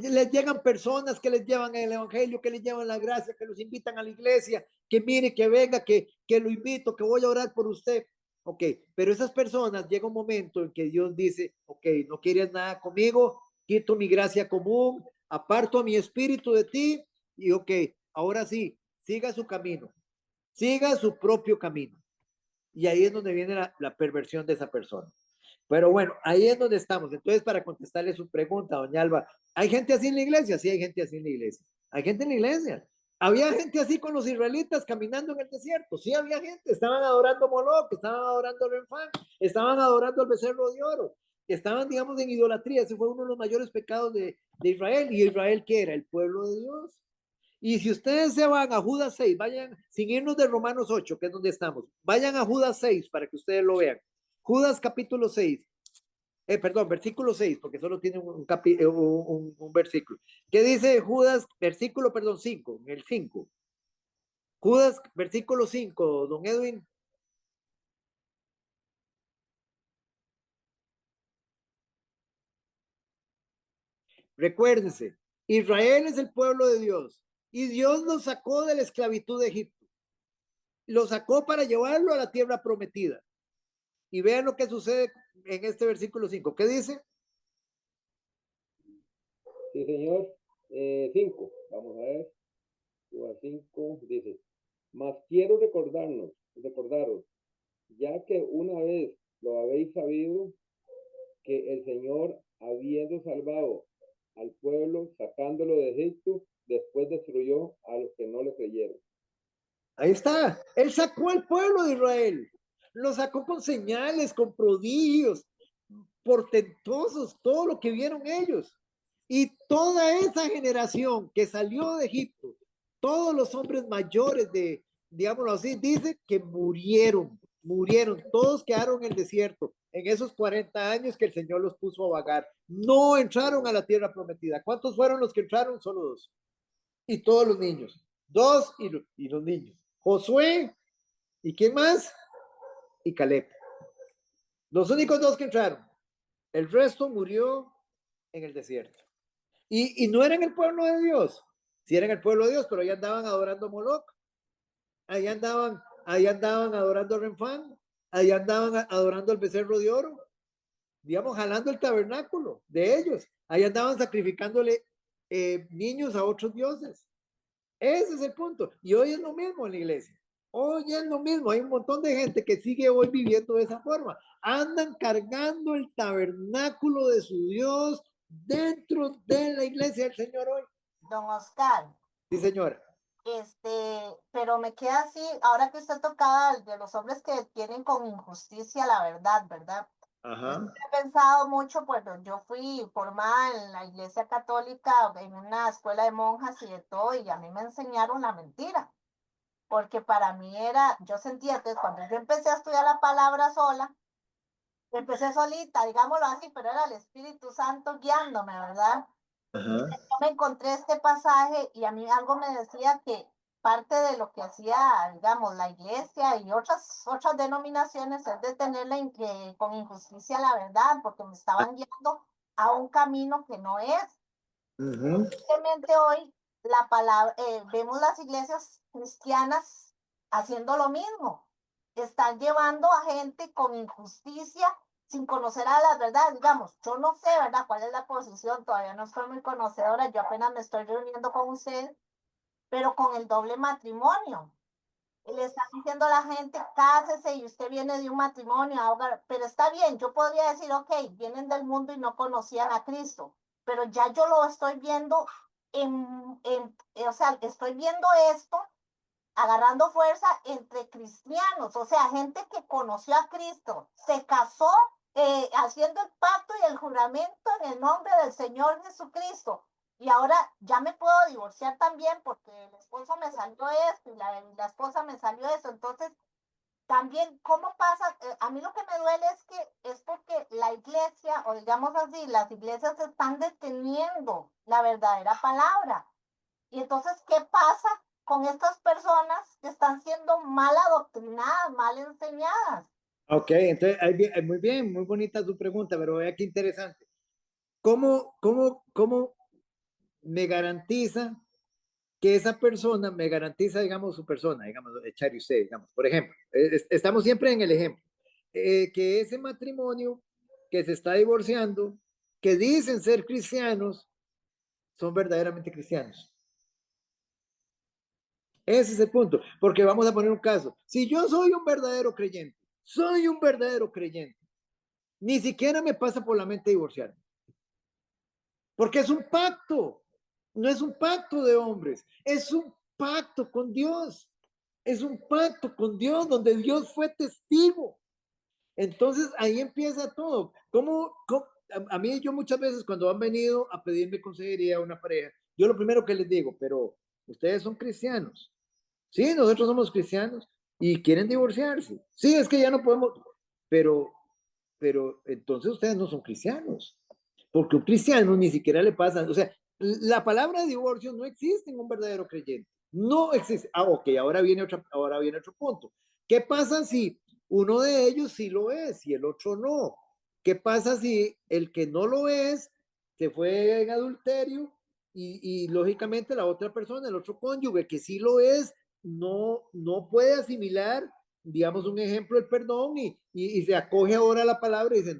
S1: Les llegan personas que les llevan el evangelio, que les llevan la gracia, que los invitan a la iglesia, que mire, que venga, que lo invito, que voy a orar por usted. Ok, pero esas personas llega un momento en que Dios dice: ok, no quieres nada conmigo, quito mi gracia común, aparto a mi espíritu de ti y ok, ahora sí, siga su camino, siga su propio camino. Y ahí es donde viene la perversión de esa persona. Pero bueno, ahí es donde estamos. Entonces, para contestarle su pregunta, doña Alba, ¿hay gente así en la iglesia? Sí, hay gente así en la iglesia. Hay gente en la iglesia. Había gente así con los israelitas caminando en el desierto. Sí, había gente. Estaban adorando Moloch, estaban adorando al Renfán, estaban adorando al becerro de oro. Estaban, digamos, en idolatría. Ese fue uno de los mayores pecados de Israel. ¿Y Israel qué era? El pueblo de Dios. Y si ustedes se van a Judas 6, vayan, sin irnos de Romanos 8, que es donde estamos, vayan a Judas 6 para que ustedes lo vean. Judas capítulo 6, perdón, versículo 6, porque solo tiene un versículo. ¿Qué dice Judas, versículo, perdón, 5, en el 5? Judas, versículo 5, don Edwin. Recuérdense, Israel es el pueblo de Dios y Dios lo sacó de la esclavitud de Egipto. Lo sacó para llevarlo a la tierra prometida. Y vean lo que sucede en este versículo 5. ¿Qué dice?
S3: Sí, señor. 5. Vamos a ver. 5 dice: mas quiero recordaros, ya que una vez lo habéis sabido, que el Señor, habiendo salvado al pueblo, sacándolo de Egipto, después destruyó a los que no le creyeron.
S1: Ahí está. Él sacó al pueblo de Israel. Lo sacó con señales, con prodigios, portentosos, todo lo que vieron ellos. Y toda esa generación que salió de Egipto todos los hombres mayores de, digámoslo así, dice que murieron, todos quedaron en el desierto en esos 40 años que el Señor los puso a vagar. No entraron a la tierra prometida. ¿Cuántos fueron los que entraron? Solo 2. Y todos los niños. 2 y los niños. Josué, ¿y quién más? Y Caleb. Los únicos 2 que entraron. El resto murió en el desierto. Y no eran el pueblo de Dios. Sí eran el pueblo de Dios, pero ya andaban adorando a Moloch. Ahí andaban adorando a Renfán. Ahí andaban adorando al becerro de oro. Digamos, jalando el tabernáculo de ellos. Ahí andaban sacrificándole niños a otros dioses. Ese es el punto. Y hoy es lo mismo en la iglesia. Hoy es lo mismo. Hay un montón de gente que sigue hoy viviendo de esa forma. Andan cargando el tabernáculo de su Dios dentro de la iglesia del Señor hoy.
S6: Don Oscar,
S1: Sí, señora.
S6: pero me queda así, ahora que usted tocaba de los hombres que tienen con injusticia la verdad, ¿verdad?
S1: Ajá.
S6: He pensado mucho, pues yo fui formada en la iglesia católica, en una escuela de monjas y de todo, y a mí me enseñaron la mentira, porque para mí era, yo sentía que cuando yo empecé a estudiar la palabra sola, empecé solita, digámoslo así, pero era el Espíritu Santo guiándome, ¿verdad?
S1: Ajá.
S6: Yo me encontré este pasaje y a mí algo me decía que parte de lo que hacía, digamos, la iglesia y otras denominaciones es detenerla con injusticia la verdad, porque me estaban guiando a un camino que no es.
S1: Uh-huh.
S6: Simplemente hoy la palabra, vemos las iglesias cristianas haciendo lo mismo. Están llevando a gente con injusticia sin conocer a la verdad. Digamos, yo no sé, ¿verdad?, cuál es la posición, todavía no soy muy conocedora, yo apenas me estoy reuniendo con usted, pero con el doble matrimonio. Le están diciendo a la gente, cásese y usted viene de un matrimonio, ahora, pero está bien, yo podría decir, ok, vienen del mundo y no conocían a Cristo, pero ya yo lo estoy viendo o sea, estoy viendo esto agarrando fuerza entre cristianos, o sea, gente que conoció a Cristo, se casó haciendo el pacto y el juramento en el nombre del Señor Jesucristo. Y ahora ya me puedo divorciar también porque el esposo me salió esto y la esposa me salió eso. Entonces, también, ¿cómo pasa? A mí lo que me duele es porque la iglesia, o digamos así, las iglesias están deteniendo la verdadera palabra. Y entonces, ¿qué pasa con estas personas que están siendo mal adoctrinadas, mal enseñadas?
S1: Ok, entonces, muy bien, muy bonita tu pregunta, pero vea qué interesante. ¿Cómo me garantiza que esa persona me garantiza, digamos, su persona, digamos, Chari, usted, digamos, por ejemplo, estamos siempre en el ejemplo, que ese matrimonio que se está divorciando, que dicen ser cristianos, son verdaderamente cristianos? Ese es el punto, porque vamos a poner un caso. Si yo soy un verdadero creyente, ni siquiera me pasa por la mente divorciarme, porque es un pacto, no es un pacto de hombres, es un pacto con Dios. Es un pacto con Dios donde Dios fue testigo. Entonces ahí empieza todo. A mí, yo muchas veces cuando han venido a pedirme consejería a una pareja, yo lo primero que les digo, pero ustedes son cristianos. Sí, nosotros somos cristianos y quieren divorciarse. Sí, es que ya no podemos, pero, pero entonces ustedes no son cristianos, porque un cristiano ni siquiera le pasa, o sea, la palabra divorcio no existe en un verdadero creyente. No existe. Ah, ok, ahora viene otro punto. ¿Qué pasa si uno de ellos sí lo es y el otro no? ¿Qué pasa si el que no lo es se fue en adulterio y lógicamente la otra persona, el otro cónyuge que sí lo es, no puede asimilar, digamos, un ejemplo, el perdón y se acoge ahora a la palabra y dice,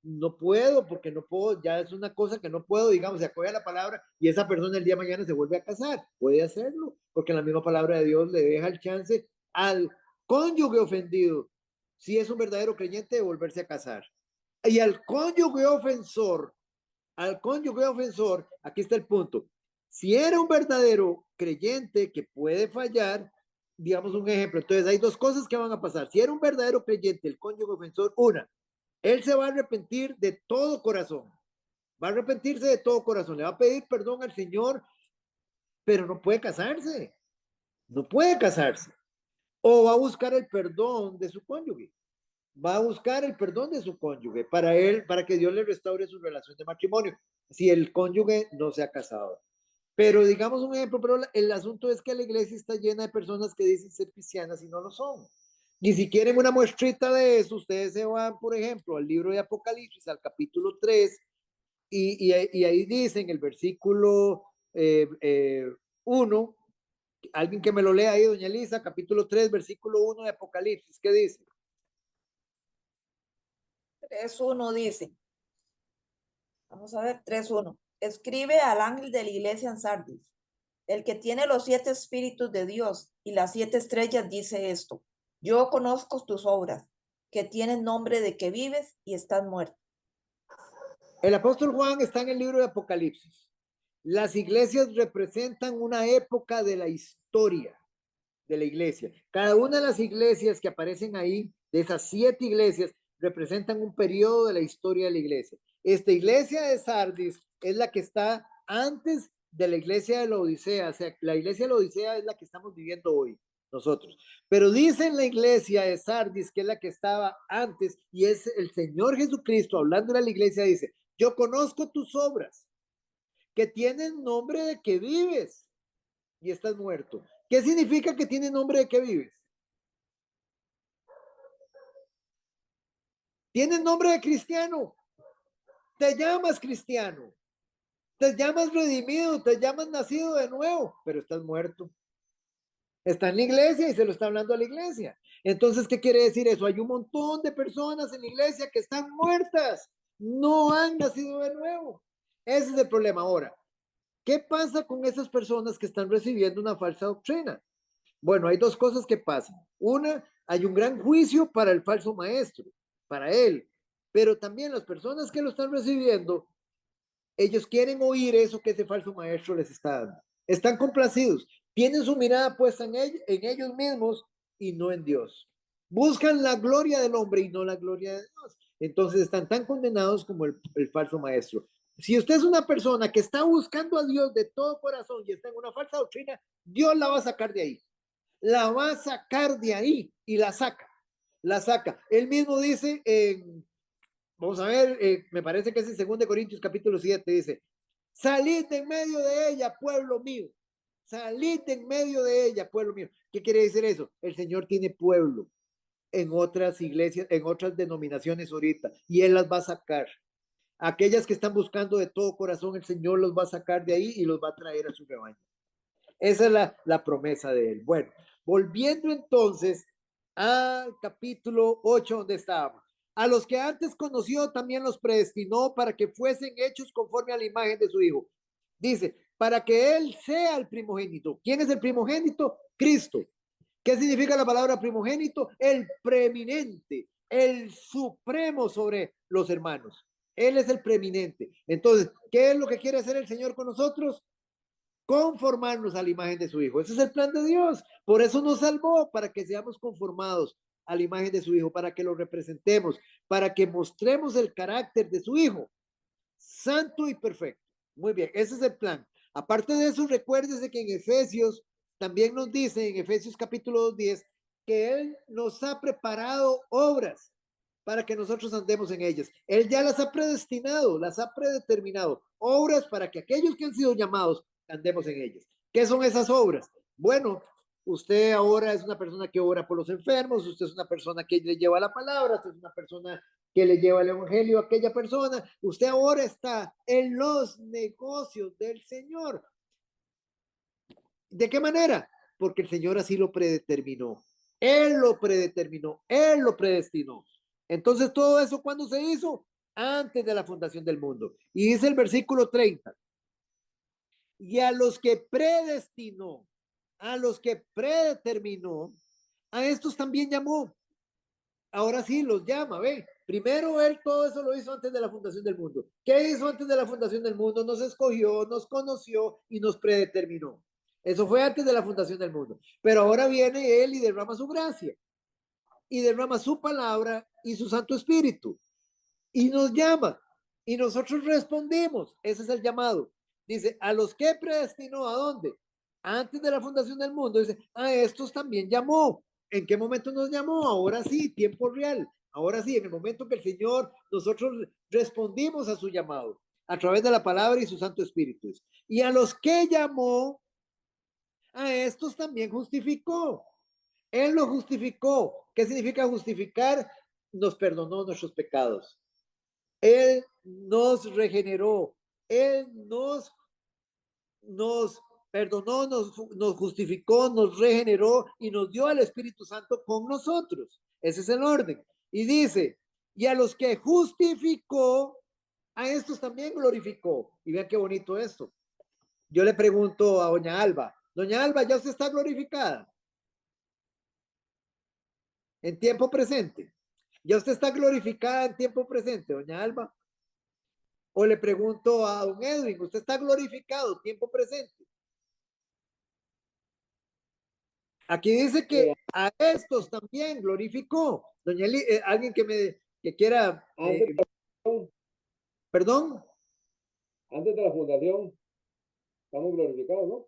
S1: no puedo, porque no puedo, ya es una cosa que no puedo, digamos, se acoge a la palabra y esa persona el día de mañana se vuelve a casar, puede hacerlo, porque la misma palabra de Dios le deja el chance al cónyuge ofendido, si es un verdadero creyente, de volverse a casar. Y al cónyuge ofensor, aquí está el punto, si era un verdadero creyente que puede fallar, digamos un ejemplo, entonces hay dos cosas que van a pasar. Si era un verdadero creyente, el cónyuge ofensor, una, él se va a arrepentir de todo corazón. Va a arrepentirse de todo corazón. Le va a pedir perdón al Señor pero no puede casarse. No puede casarse. O va a buscar el perdón de su cónyuge. Va a buscar el perdón de su cónyuge para él, para que Dios le restaure su relación de matrimonio, si el cónyuge no se ha casado. Pero digamos un ejemplo, pero el asunto es que la iglesia está llena de personas que dicen ser cristianas y no lo son. Y si quieren una muestrita de eso, ustedes se van, por ejemplo, al libro de Apocalipsis, al capítulo 3, y ahí dice en el versículo 1, alguien que me lo lea ahí, doña Elisa, capítulo 3, versículo 1 de Apocalipsis, ¿qué dice?
S2: 3:1 dice, vamos a ver, 3:1. Escribe al ángel de la iglesia en Sardis, el que tiene los 7 espíritus de Dios y las 7 estrellas, dice esto: yo conozco tus obras, que tienen nombre de que vives y estás muerto.
S1: El apóstol Juan está en el libro de Apocalipsis. Las iglesias representan una época de la historia de la iglesia. Cada una de las iglesias que aparecen ahí, de esas 7 iglesias, representan un periodo de la historia de la iglesia. Esta iglesia de Sardis es la que está antes de la iglesia de la Odisea. O sea, la iglesia de la Odisea es la que estamos viviendo hoy nosotros. Pero dice en la iglesia de Sardis, que es la que estaba antes, y es el Señor Jesucristo hablando de la iglesia, dice: yo conozco tus obras, que tienen nombre de que vives y estás muerto. ¿Qué significa que tiene nombre de que vives? Tienes nombre de cristiano. Te llamas cristiano. Te llamas redimido. Te llamas nacido de nuevo. Pero estás muerto. Está en la iglesia y se lo está hablando a la iglesia. Entonces, ¿qué quiere decir eso? Hay un montón de personas en la iglesia que están muertas. No han nacido de nuevo. Ese es el problema. Ahora, ¿qué pasa con esas personas que están recibiendo una falsa doctrina? Bueno, hay 2 cosas que pasan. Una, hay un gran juicio para el falso maestro, para él, pero también las personas que lo están recibiendo, ellos quieren oír eso que ese falso maestro les está dando. Están complacidos, tienen su mirada puesta en ellos mismos y no en Dios. Buscan la gloria del hombre y no la gloria de Dios. Entonces están tan condenados como el falso maestro. Si usted es una persona que está buscando a Dios de todo corazón y está en una falsa doctrina, Dios la va a sacar de ahí. La va a sacar de ahí y la saca. La saca. Él mismo dice, vamos a ver, me parece que es en 2 Corintios capítulo 7, dice: salid en medio de ella, pueblo mío. Salid en medio de ella, pueblo mío. ¿Qué quiere decir eso? El Señor tiene pueblo en otras iglesias, en otras denominaciones ahorita, y Él las va a sacar. Aquellas que están buscando de todo corazón, el Señor los va a sacar de ahí y los va a traer a su rebaño. Esa es la promesa de Él. Bueno, volviendo entonces al capítulo 8 donde estábamos. A los que antes conoció también los predestinó para que fuesen hechos conforme a la imagen de su Hijo. Dice, para que Él sea el primogénito. ¿Quién es el primogénito? Cristo. ¿Qué significa la palabra primogénito? El preeminente, el supremo sobre los hermanos. Él es el preeminente. Entonces, ¿qué es lo que quiere hacer el Señor con nosotros? Conformarnos a la imagen de su Hijo. Ese es el plan de Dios. Por eso nos salvó, para que seamos conformados a la imagen de su Hijo, para que lo representemos, para que mostremos el carácter de su Hijo, santo y perfecto. Muy bien, ese es el plan. Aparte de eso, recuérdese que en Efesios también nos dice, en Efesios capítulo 2:10, que Él nos ha preparado obras para que nosotros andemos en ellas. Él ya las ha predestinado, las ha predeterminado, obras para que aquellos que han sido llamados andemos en ellas. ¿Qué son esas obras? Bueno, usted ahora es una persona que ora por los enfermos, usted es una persona que le lleva la palabra, usted es una persona que le lleva el evangelio a aquella persona. Usted ahora está en los negocios del Señor. ¿De qué manera? Porque el Señor así lo predeterminó. Él lo predeterminó, Él lo predestinó. Entonces, todo eso, ¿cuándo se hizo? Antes de la fundación del mundo. Y dice el versículo 30. Y a los que predestinó, a los que predeterminó, a estos también llamó. Ahora sí los llama, ve. Primero Él todo eso lo hizo antes de la fundación del mundo. ¿Qué hizo antes de la fundación del mundo? Nos escogió, nos conoció y nos predeterminó. Eso fue antes de la fundación del mundo. Pero ahora viene Él y derrama su gracia. Y derrama su palabra y su Santo Espíritu. Y nos llama. Y nosotros respondemos. Ese es el llamado. Dice, a los que predestinó, ¿a dónde? antes de la fundación del mundo, dice, a estos también llamó. ¿En qué momento nos llamó? Ahora sí, tiempo real. Ahora sí, en el momento que el Señor, nosotros respondimos a su llamado, a través de la palabra y su Santo Espíritu. Y a los que llamó, a estos también justificó. Él lo justificó. ¿Qué significa justificar? Nos perdonó nuestros pecados. Él nos regeneró. Él nos perdonó, nos justificó, nos regeneró y nos dio al Espíritu Santo con nosotros. Ese es el orden. Y dice, y a los que justificó, a estos también glorificó. Y vean qué bonito esto. Yo le pregunto a doña Alba, ¿ya usted está glorificada? En tiempo presente. ¿Ya usted está glorificada en tiempo presente, doña Alba? O le pregunto a don Edwin, ¿usted está glorificado tiempo presente? Aquí dice que a estos también glorificó. Doña Eli, alguien que quiera, perdón,
S3: Antes de la fundación, estamos glorificados, ¿no?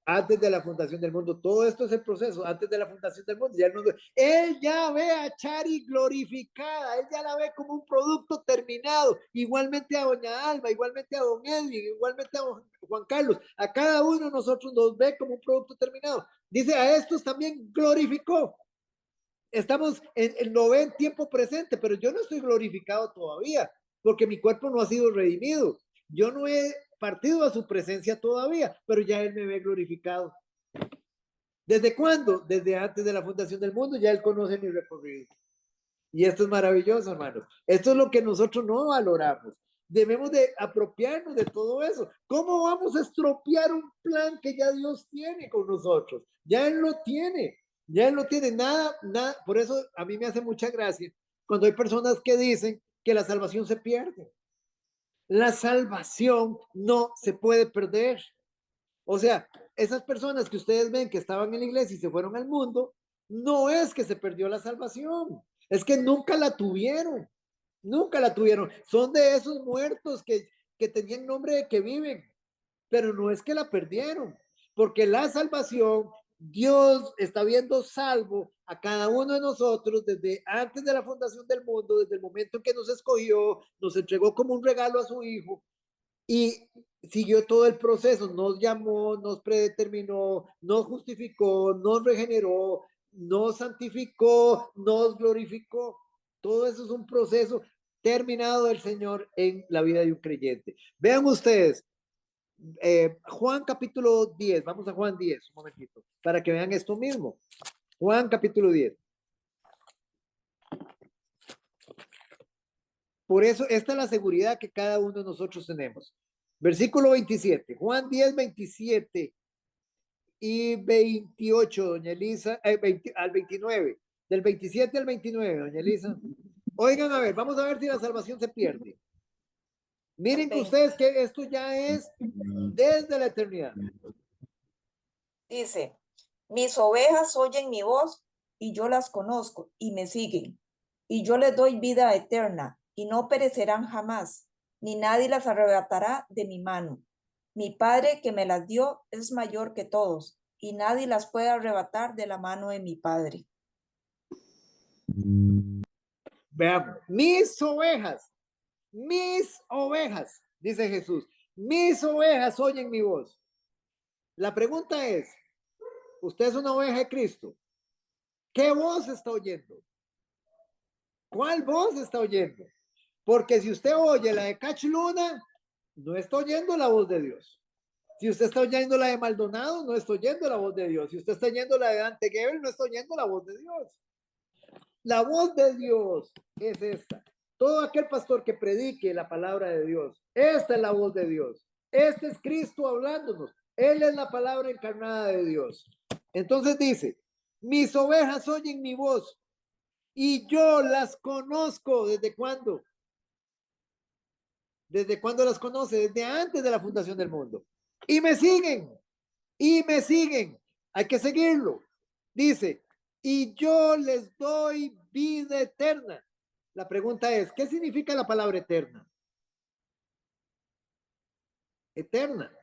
S1: antes de la fundación del mundo, todo esto es el proceso, antes de la fundación del mundo, él ya ve a Chari glorificada, él ya la ve como un producto terminado, igualmente a doña Alba, igualmente a don Edwin, igualmente a Juan Carlos, a cada uno de nosotros nos ve como un producto terminado. Dice, a estos también glorificó. Lo ve en tiempo presente, pero yo no estoy glorificado todavía, porque mi cuerpo no ha sido redimido. Yo no he partido a su presencia todavía, pero ya Él me ve glorificado. ¿Desde cuándo? Desde antes de la fundación del mundo, ya Él conoce mi recorrido. Y esto es maravilloso, hermanos. Esto es lo que nosotros no valoramos. Debemos de apropiarnos de todo eso. ¿Cómo vamos a estropear un plan que ya Dios tiene con nosotros? Ya Él lo tiene. Ya Él no tiene nada. Por eso a mí me hace mucha gracia cuando hay personas que dicen que la salvación se pierde. La salvación no se puede perder. O sea, esas personas que ustedes ven que estaban en la iglesia y se fueron al mundo, no es que se perdió la salvación, es que nunca la tuvieron, nunca la tuvieron. Son de esos muertos que tenían nombre de que viven, pero no es que la perdieron, porque la salvación, Dios está viendo salvo a cada uno de nosotros desde antes de la fundación del mundo, desde el momento en que nos escogió, nos entregó como un regalo a su Hijo y siguió todo el proceso, nos llamó, nos predeterminó, nos justificó, nos regeneró, nos santificó, nos glorificó. Todo eso es un proceso terminado del Señor en la vida de un creyente. Vean ustedes, Juan capítulo 10, vamos a Juan 10, un momentito, para que vean esto mismo. Juan capítulo 10. Por eso, esta es la seguridad que cada uno de nosotros tenemos. Versículo 27, Juan 10, 27 y 28, doña Elisa, al 29, del 27 al 29, doña Elisa. Oigan, a ver, vamos a ver si la salvación se pierde. Miren que ustedes que esto ya es desde la eternidad.
S2: Dice, mis ovejas oyen mi voz y yo las conozco y me siguen. Y yo les doy vida eterna y no perecerán jamás, ni nadie las arrebatará de mi mano. Mi Padre que me las dio es mayor que todos y nadie las puede arrebatar de la mano de mi Padre.
S1: Veamos, mis ovejas, dice Jesús, mis ovejas oyen mi voz. La pregunta es, usted es una oveja de Cristo, ¿qué voz está oyendo? ¿Cuál voz está oyendo? Porque si usted oye la de Cach Luna, no está oyendo la voz de Dios. Si usted está oyendo la de Maldonado, no está oyendo la voz de Dios. Si usted está oyendo la de Dante Gebel, no está oyendo la voz de Dios. La voz de Dios es esta. Todo aquel pastor que predique la palabra de Dios, esta es la voz de Dios. Este es Cristo hablándonos. Él es la palabra encarnada de Dios. Entonces dice, mis ovejas oyen mi voz y yo las conozco. ¿Desde cuándo? ¿Desde cuándo las conoce? Desde antes de la fundación del mundo. Y me siguen. Hay que seguirlo. Dice, y yo les doy vida eterna. La pregunta es, ¿qué significa la palabra eterna? Eterna.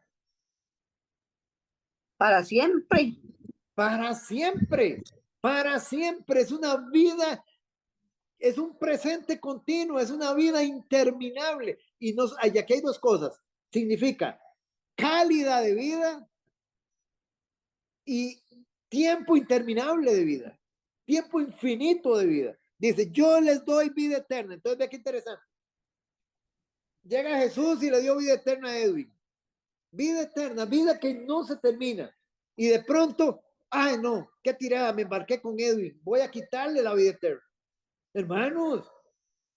S5: Para siempre.
S1: Para siempre, para siempre. Es una vida, es un presente continuo, es una vida interminable. Y aquí hay dos cosas. Significa calidad de vida y tiempo interminable de vida, tiempo infinito de vida. Dice, yo les doy vida eterna. Entonces, ve qué interesante. Llega Jesús y le dio vida eterna a Edwin. Vida eterna, vida que no se termina. Y de pronto, ay no, qué tirada, me embarqué con Edwin, voy a quitarle la vida eterna. Hermanos,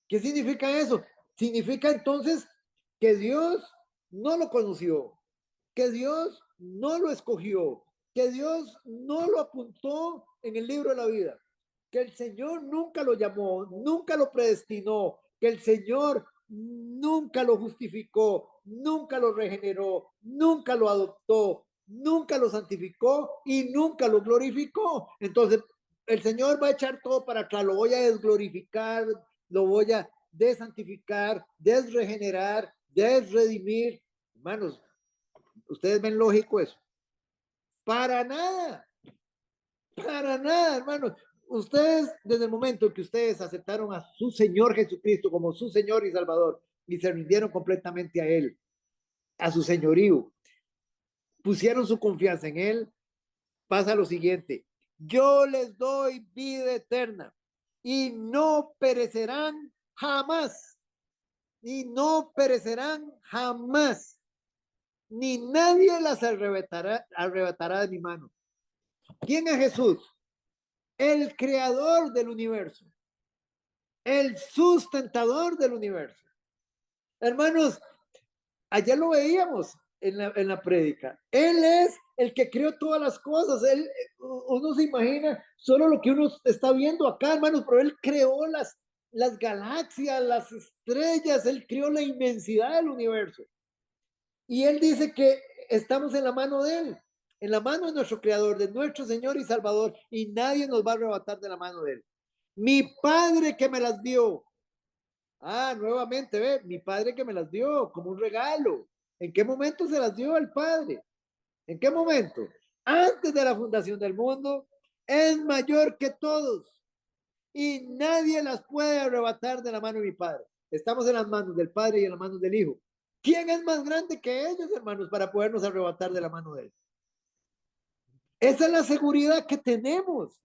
S1: ¿qué significa eso? Significa entonces que Dios no lo conoció, que Dios no lo escogió, que Dios no lo apuntó en el libro de la vida, que el Señor nunca lo llamó, nunca lo predestinó, que el Señor nunca lo justificó, nunca lo regeneró, nunca lo adoptó, nunca lo santificó y nunca lo glorificó. Entonces, el Señor va a echar todo para acá, lo voy a desglorificar, lo voy a desantificar, desregenerar, desredimir. Hermanos, ¿ustedes ven lógico eso? Para nada, hermanos. Ustedes, desde el momento que ustedes aceptaron a su Señor Jesucristo como su Señor y Salvador y se rindieron completamente a Él, a su señorío, pusieron su confianza en Él, pasa lo siguiente: yo les doy vida eterna y no perecerán jamás, y no perecerán jamás, ni nadie las arrebatará de mi mano. ¿Quién es Jesús? El creador del universo, el sustentador del universo. Hermanos, ayer lo veíamos en la prédica. Él es el que creó todas las cosas. Uno se imagina solo lo que uno está viendo acá, hermanos, pero Él creó las galaxias, las estrellas, Él creó la inmensidad del universo. Y Él dice que estamos en la mano de Él, en la mano de nuestro Creador, de nuestro Señor y Salvador, y nadie nos va a arrebatar de la mano de Él. Mi Padre que me las dio. Nuevamente, ve, mi Padre que me las dio como un regalo. ¿En qué momento se las dio el Padre? ¿En qué momento? Antes de la fundación del mundo. Es mayor que todos y nadie las puede arrebatar de la mano de mi Padre. Estamos en las manos del Padre y en las manos del Hijo. ¿Quién es más grande que ellos, hermanos, para podernos arrebatar de la mano de Él? Esa es la seguridad que tenemos.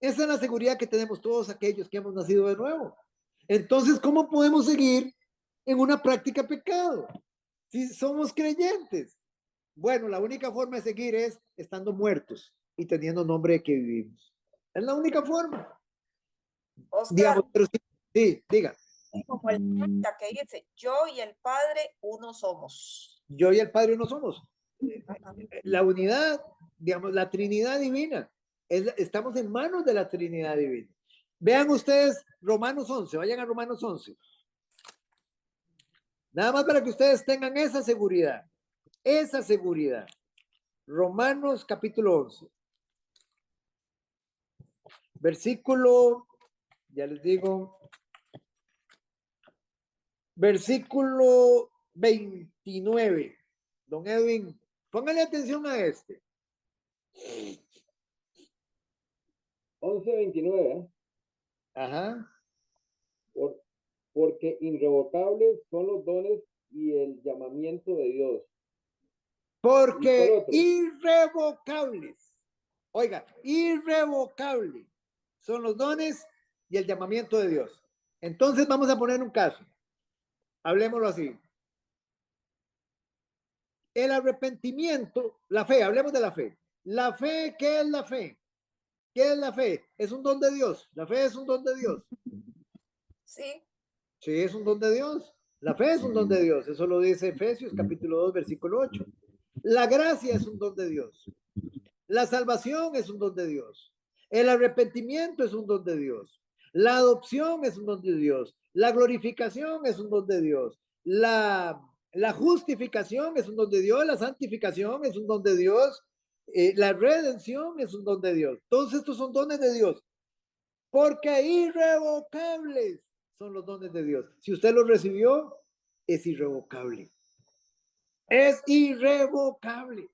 S1: Esa es la seguridad que tenemos todos aquellos que hemos nacido de nuevo. Entonces, ¿cómo podemos seguir en una práctica pecado si somos creyentes? Bueno, la única forma de seguir es estando muertos y teniendo nombre de que vivimos. Es la única forma.
S2: Oscar,
S1: Digamos, pero sí, diga.
S2: como el poeta que dice, yo y el Padre uno somos.
S1: Yo y el Padre uno somos. La unidad, digamos, la Trinidad divina. Estamos en manos de la Trinidad divina. Vean ustedes Romanos 11, vayan a Romanos 11. Nada más para que ustedes tengan esa seguridad. Esa seguridad. Romanos capítulo 11. Versículo, ya les digo, versículo 29. Don Edwin, póngale atención a este.
S3: 11:29.
S1: Ajá.
S3: Porque irrevocables son los dones y el llamamiento de Dios.
S1: Porque irrevocables, oiga, irrevocables son los dones y el llamamiento de Dios. Entonces vamos a poner un caso. Hablemoslo así. El arrepentimiento, la fe, hablemos de la fe. La fe, ¿qué es la fe? ¿Qué es la fe? Es un don de Dios. La fe es un don de Dios.
S2: Sí.
S1: Sí, es un don de Dios. La fe es un don de Dios. Eso lo dice Efesios capítulo 2, versículo 8. La gracia es un don de Dios. La salvación es un don de Dios. El arrepentimiento es un don de Dios. La adopción es un don de Dios. La glorificación es un don de Dios. La justificación es un don de Dios. La santificación es un don de Dios. La redención es un don de Dios. Todos estos son dones de Dios. Porque irrevocables son los dones de Dios. Si usted los recibió, es irrevocable. Es irrevocable.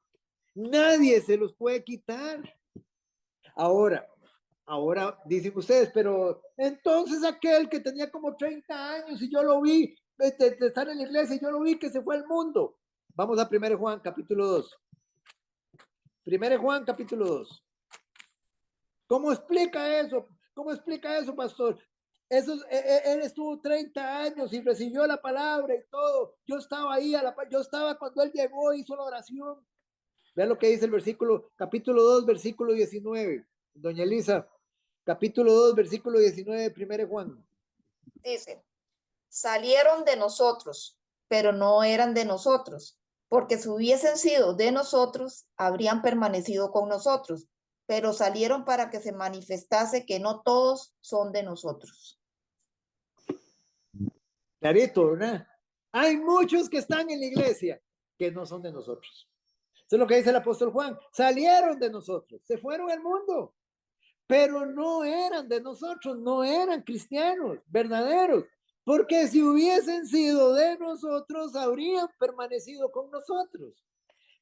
S1: Nadie se los puede quitar. Ahora dicen ustedes, pero entonces aquel que tenía como 30 años y yo lo vi, de estar en la iglesia y yo lo vi que se fue al mundo. Vamos a 1 Juan capítulo 2. 1 Juan capítulo 2. ¿Cómo explica eso? ¿Cómo explica eso, pastor? Él estuvo 30 años y recibió la palabra y todo. Yo estaba ahí, yo estaba cuando él llegó, hizo la oración. Vean lo que dice el versículo, capítulo 2, versículo 19. Doña Elisa, capítulo 2, versículo 19 de 1 Juan.
S2: Dice, salieron de nosotros, pero no eran de nosotros, porque si hubiesen sido de nosotros, habrían permanecido con nosotros, pero salieron para que se manifestase que no todos son de nosotros.
S1: Clarito, ¿verdad? Hay muchos que están en la iglesia que no son de nosotros. Eso es lo que dice el apóstol Juan. Salieron de nosotros, se fueron al mundo, pero no eran de nosotros, no eran cristianos verdaderos, porque si hubiesen sido de nosotros, habrían permanecido con nosotros.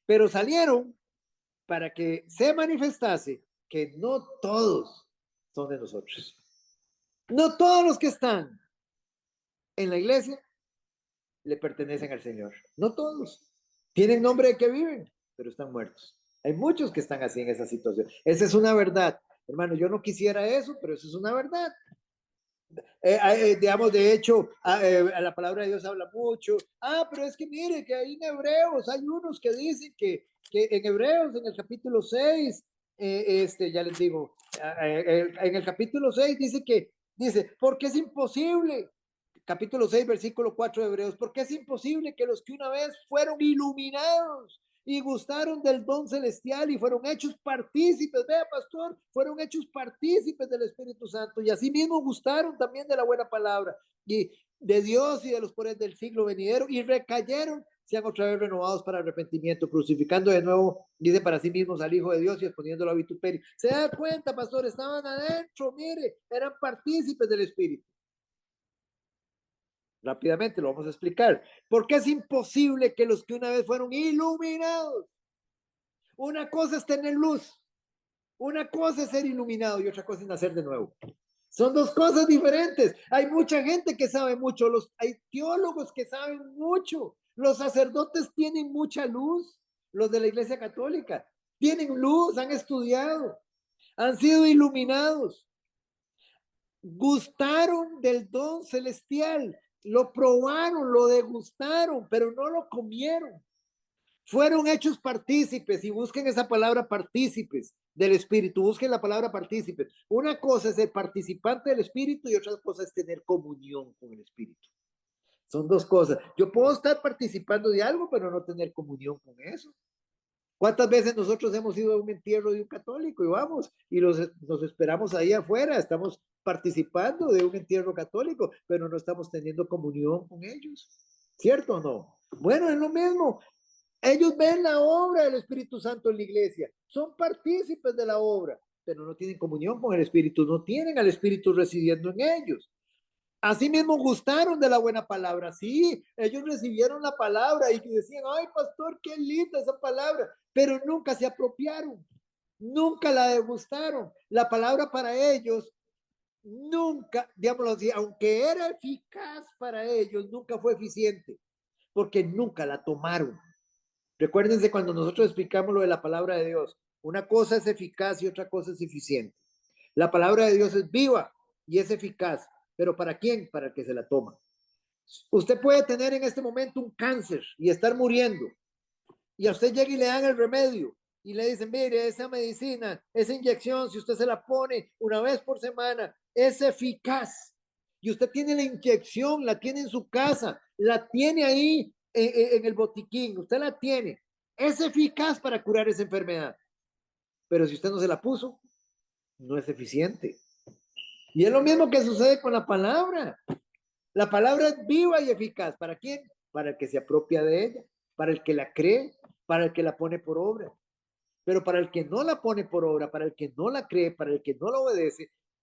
S1: Pero salieron para que se manifestase que no todos son de nosotros. No todos los que están en la iglesia le pertenecen al Señor. No todos. Tienen nombre de que viven, pero están muertos. Hay muchos que están así en esa situación. Esa es una verdad. Hermano, yo no quisiera eso, pero eso es una verdad. Digamos, de hecho, la palabra de Dios habla mucho. Pero es que mire, que ahí en Hebreos hay unos que dicen que en Hebreos, en el capítulo 6, ya les digo, en el capítulo 6 dice, porque es imposible, capítulo 6, versículo 4 de Hebreos, porque es imposible que los que una vez fueron iluminados y gustaron del don celestial y fueron hechos partícipes, vea pastor, fueron hechos partícipes del Espíritu Santo y asimismo gustaron también de la buena palabra y de Dios y de los poderes del siglo venidero y recayeron, sean otra vez renovados para arrepentimiento, crucificando de nuevo, dice, para sí mismos al Hijo de Dios y exponiéndolo a vituperio. Se da cuenta, pastor, estaban adentro, mire, eran partícipes del Espíritu. Rápidamente lo vamos a explicar. Porque es imposible que los que una vez fueron iluminados. Una cosa es tener luz, una cosa es ser iluminado y otra cosa es nacer de nuevo. Son dos cosas diferentes. Hay mucha gente que sabe mucho, hay teólogos que saben mucho, los sacerdotes tienen mucha luz, los de la Iglesia Católica tienen luz, han estudiado, han sido iluminados, gustaron del don celestial, lo probaron, lo degustaron, pero no lo comieron. Fueron hechos partícipes, y busquen esa palabra partícipes del Espíritu, busquen la palabra partícipes. Una cosa es ser participante del Espíritu y otra cosa es tener comunión con el Espíritu. Son dos cosas. Yo puedo estar participando de algo, pero no tener comunión con eso. ¿Cuántas veces nosotros hemos ido a un entierro de un católico y vamos y nos esperamos ahí afuera? Estamos participando de un entierro católico, pero no estamos teniendo comunión con ellos. ¿Cierto o no? Bueno, es lo mismo. Ellos ven la obra del Espíritu Santo en la iglesia, son partícipes de la obra, pero no tienen comunión con el Espíritu, no tienen al Espíritu residiendo en ellos. Asimismo gustaron de la buena palabra, sí, ellos recibieron la palabra y decían, ay pastor, qué linda esa palabra, pero nunca se apropiaron, nunca la degustaron. La palabra para ellos nunca, digámoslo así, aunque era eficaz para ellos, nunca fue eficiente, porque nunca la tomaron. Recuérdense cuando nosotros explicamos lo de la palabra de Dios, una cosa es eficaz y otra cosa es eficiente. La palabra de Dios es viva y es eficaz, pero ¿para quién? Para el que se la toma. Usted puede tener en este momento un cáncer y estar muriendo, y a usted llega y le dan el remedio y le dicen, mire, esa medicina, esa inyección, si usted se la pone una vez por semana, es eficaz. Y usted tiene la inyección, la tiene en su casa, la tiene ahí en el botiquín, usted la tiene. Es eficaz para curar esa enfermedad. Pero si usted no se la puso, no es eficiente. Y es lo mismo que sucede con la palabra. La palabra es viva y eficaz. ¿Para quién? Para el que se apropia de ella, para el que la cree, para el que la pone por obra. Pero para el que no la pone por obra, para el que no la cree, para el que no la obedece,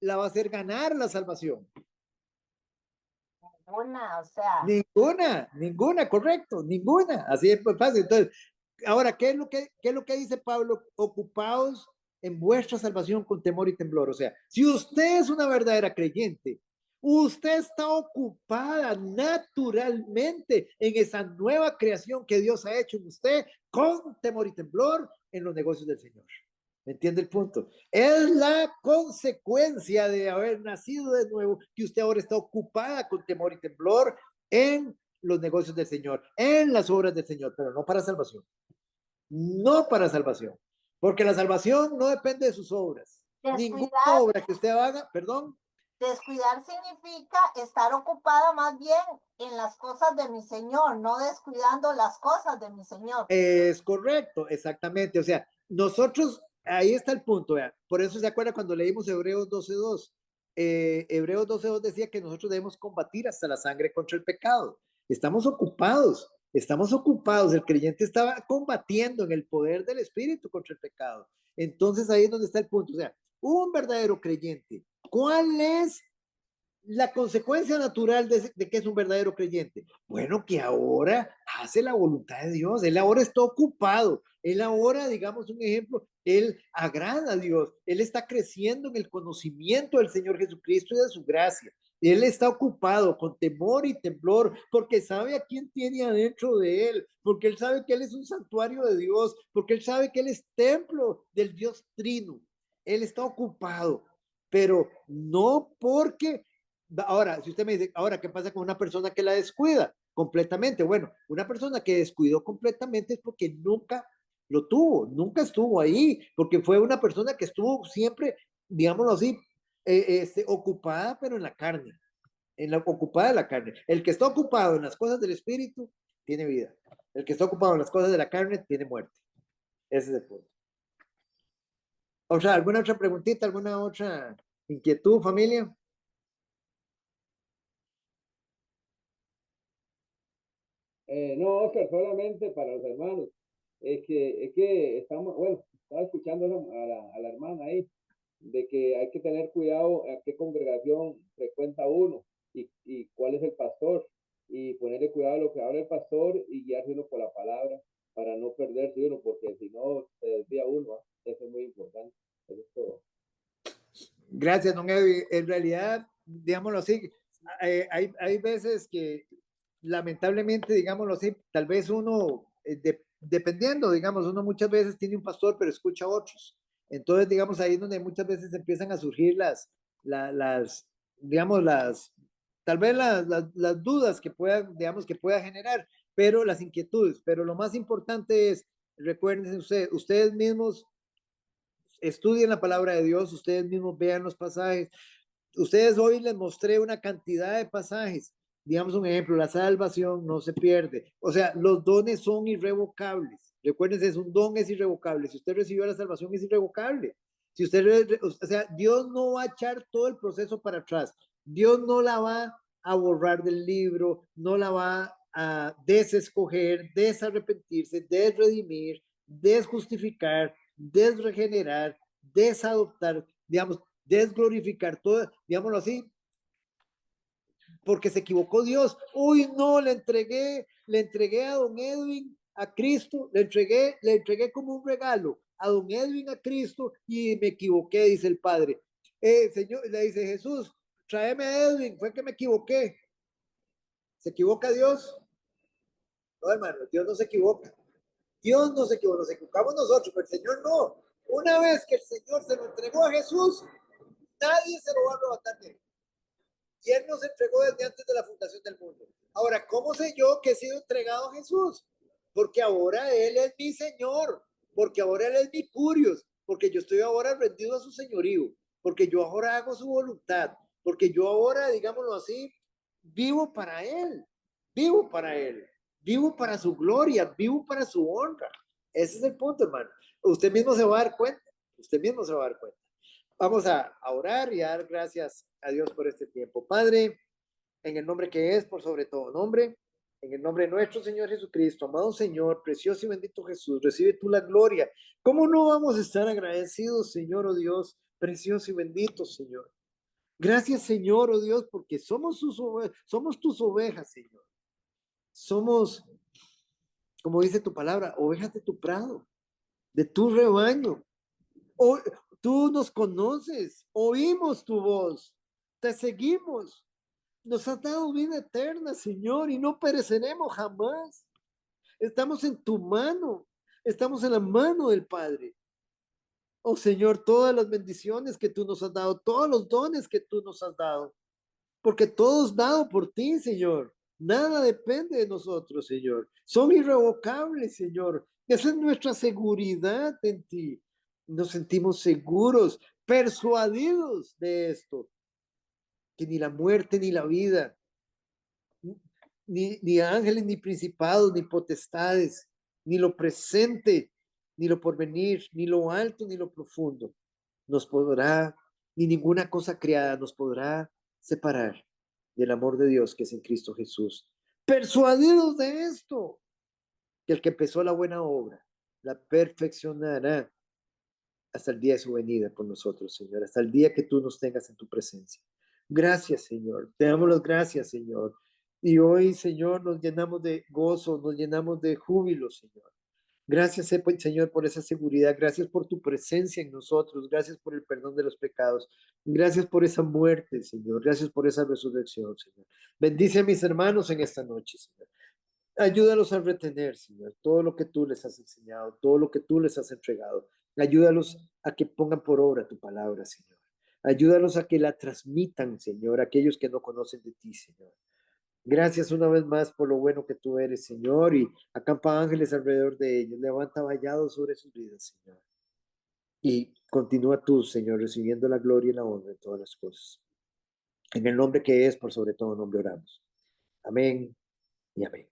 S1: la va a hacer ganar la salvación?
S6: Ninguna, o sea,
S1: Ninguna, correcto, ninguna. Así es pues fácil. Entonces, ahora, ¿qué es lo que dice Pablo? Ocupaos en vuestra salvación con temor y temblor. O sea, si usted es una verdadera creyente, usted está ocupada naturalmente en esa nueva creación que Dios ha hecho en usted con temor y temblor en los negocios del Señor. ¿Me entiende el punto? Es la consecuencia de haber nacido de nuevo que usted ahora está ocupada con temor y temblor en los negocios del Señor, en las obras del Señor, pero no para salvación. No para salvación. Porque la salvación no depende de sus obras. Ninguna obra que usted haga, perdón.
S6: Descuidar significa estar ocupada más bien en las cosas de mi Señor, no descuidando las cosas de mi Señor.
S1: Es correcto, exactamente. O sea, nosotros, ahí está el punto. ¿Vea? Por eso se acuerda cuando leímos Hebreos 12:2. Hebreos 12:2 decía que nosotros debemos combatir hasta la sangre contra el pecado. Estamos ocupados. El creyente estaba combatiendo en el poder del Espíritu contra el pecado. Entonces ahí es donde está el punto. O sea, un verdadero creyente, ¿cuál es la consecuencia natural de que es un verdadero creyente? Bueno, que ahora hace la voluntad de Dios, él ahora está ocupado, él ahora, digamos un ejemplo, él agrada a Dios, él está creciendo en el conocimiento del Señor Jesucristo y de su gracia. Él está ocupado con temor y temblor porque sabe a quién tiene adentro de él, porque él sabe que él es un santuario de Dios, porque él sabe que él es templo del Dios Trino. Él está ocupado, pero no porque... Ahora, si usted me dice, ahora, ¿qué pasa con una persona que la descuida completamente? Bueno, una persona que descuidó completamente es porque nunca lo tuvo, nunca estuvo ahí, porque fue una persona que estuvo siempre, digámoslo así, ocupada, pero en la carne, ocupada de la carne. El que está ocupado en las cosas del espíritu tiene vida. El que está ocupado en las cosas de la carne tiene muerte. Ese es el punto. O sea, ¿alguna otra preguntita, alguna otra inquietud, familia?
S3: No, Oscar, solamente para los hermanos. Es que estamos, bueno, estaba escuchando a la hermana ahí, de que hay que tener cuidado a qué congregación frecuenta uno y cuál es el pastor, y ponerle cuidado a lo que habla el pastor y guiarse uno por la palabra para no perderse uno, porque si no se desvía uno, ¿eh? Eso es muy importante. Eso es todo.
S1: Gracias, don Evi. En realidad, digámoslo así, hay veces que lamentablemente, digámoslo así, tal vez uno, dependiendo, digamos, uno muchas veces tiene un pastor, pero escucha a otros. Entonces, digamos, ahí es donde muchas veces empiezan a surgir digamos, tal vez las dudas que puedan, digamos, que pueda generar, pero las inquietudes. Pero lo más importante es, recuerden ustedes mismos estudien la palabra de Dios, ustedes mismos vean los pasajes. Ustedes hoy les mostré una cantidad de pasajes. Digamos un ejemplo, la salvación no se pierde. O sea, los dones son irrevocables. Recuérdense, un don es irrevocable. Si usted recibió la salvación, es irrevocable. Si usted, o sea, Dios no va a echar todo el proceso para atrás. Dios no la va a borrar del libro, no la va a desescoger, desarrepentirse, desredimir, desjustificar, desregenerar, desadoptar, digamos, desglorificar todo, digámoslo así, porque se equivocó Dios. Uy, no, le entregué a don Edwin a Cristo, le entregué como un regalo a don Edwin a Cristo y me equivoqué, dice el Padre. Señor, le dice Jesús, tráeme a Edwin, fue que me equivoqué. ¿Se equivoca Dios? No, hermano, Dios no se equivoca. Dios no se equivoca, nos equivocamos nosotros, pero el Señor no. Una vez que el Señor se lo entregó a Jesús, nadie se lo va a arrebatar de él. Y él nos entregó desde antes de la fundación del mundo. Ahora, ¿cómo sé yo que he sido entregado a Jesús? Porque ahora Él es mi Señor, porque ahora Él es mi curios, porque yo estoy ahora rendido a su señorío, porque yo ahora hago su voluntad, porque yo ahora, digámoslo así, vivo para Él, vivo para Él, vivo para su gloria, vivo para su honra. Ese es el punto, hermano. Usted mismo se va a dar cuenta, usted mismo se va a dar cuenta. Vamos a orar y a dar gracias a Dios por este tiempo. Padre, en el nombre que es por sobre todo nombre, en el nombre de nuestro Señor Jesucristo, amado Señor, precioso y bendito Jesús, recibe tú la gloria. ¿Cómo no vamos a estar agradecidos, Señor, oh Dios, precioso y bendito Señor? Gracias, Señor, oh Dios, porque somos tus ovejas, Señor. Somos, como dice tu palabra, ovejas de tu prado, de tu rebaño. Tú nos conoces, oímos tu voz, te seguimos. Nos has dado vida eterna, Señor, y no pereceremos jamás. Estamos en tu mano, estamos en la mano del Padre. Oh Señor, todas las bendiciones que tú nos has dado, todos los dones que tú nos has dado, porque todo es dado por ti, Señor. Nada depende de nosotros, Señor. Son irrevocables, Señor. Esa es nuestra seguridad en ti. Nos sentimos seguros, persuadidos de esto, que ni la muerte ni la vida, ni ángeles, ni principados, ni potestades, ni lo presente, ni lo porvenir, ni lo alto, ni lo profundo, nos podrá, ni ninguna cosa creada nos podrá separar del amor de Dios que es en Cristo Jesús. Persuadidos de esto, que el que empezó la buena obra, la perfeccionará hasta el día de su venida con nosotros, Señor, hasta el día que tú nos tengas en tu presencia. Gracias, Señor. Te damos las gracias, Señor. Y hoy, Señor, nos llenamos de gozo, nos llenamos de júbilo, Señor. Gracias, Señor, por esa seguridad. Gracias por tu presencia en nosotros. Gracias por el perdón de los pecados. Gracias por esa muerte, Señor. Gracias por esa resurrección, Señor. Bendice a mis hermanos en esta noche, Señor. Ayúdalos a retener, Señor, todo lo que tú les has enseñado, todo lo que tú les has entregado. Ayúdalos a que pongan por obra tu palabra, Señor. Ayúdalos a que la transmitan, Señor, a aquellos que no conocen de ti, Señor. Gracias una vez más por lo bueno que tú eres, Señor, y acampa ángeles alrededor de ellos. Levanta vallados sobre sus vidas, Señor. Y continúa tú, Señor, recibiendo la gloria y la honra en todas las cosas. En el nombre que es, por sobre todo nombre oramos. Amén y amén.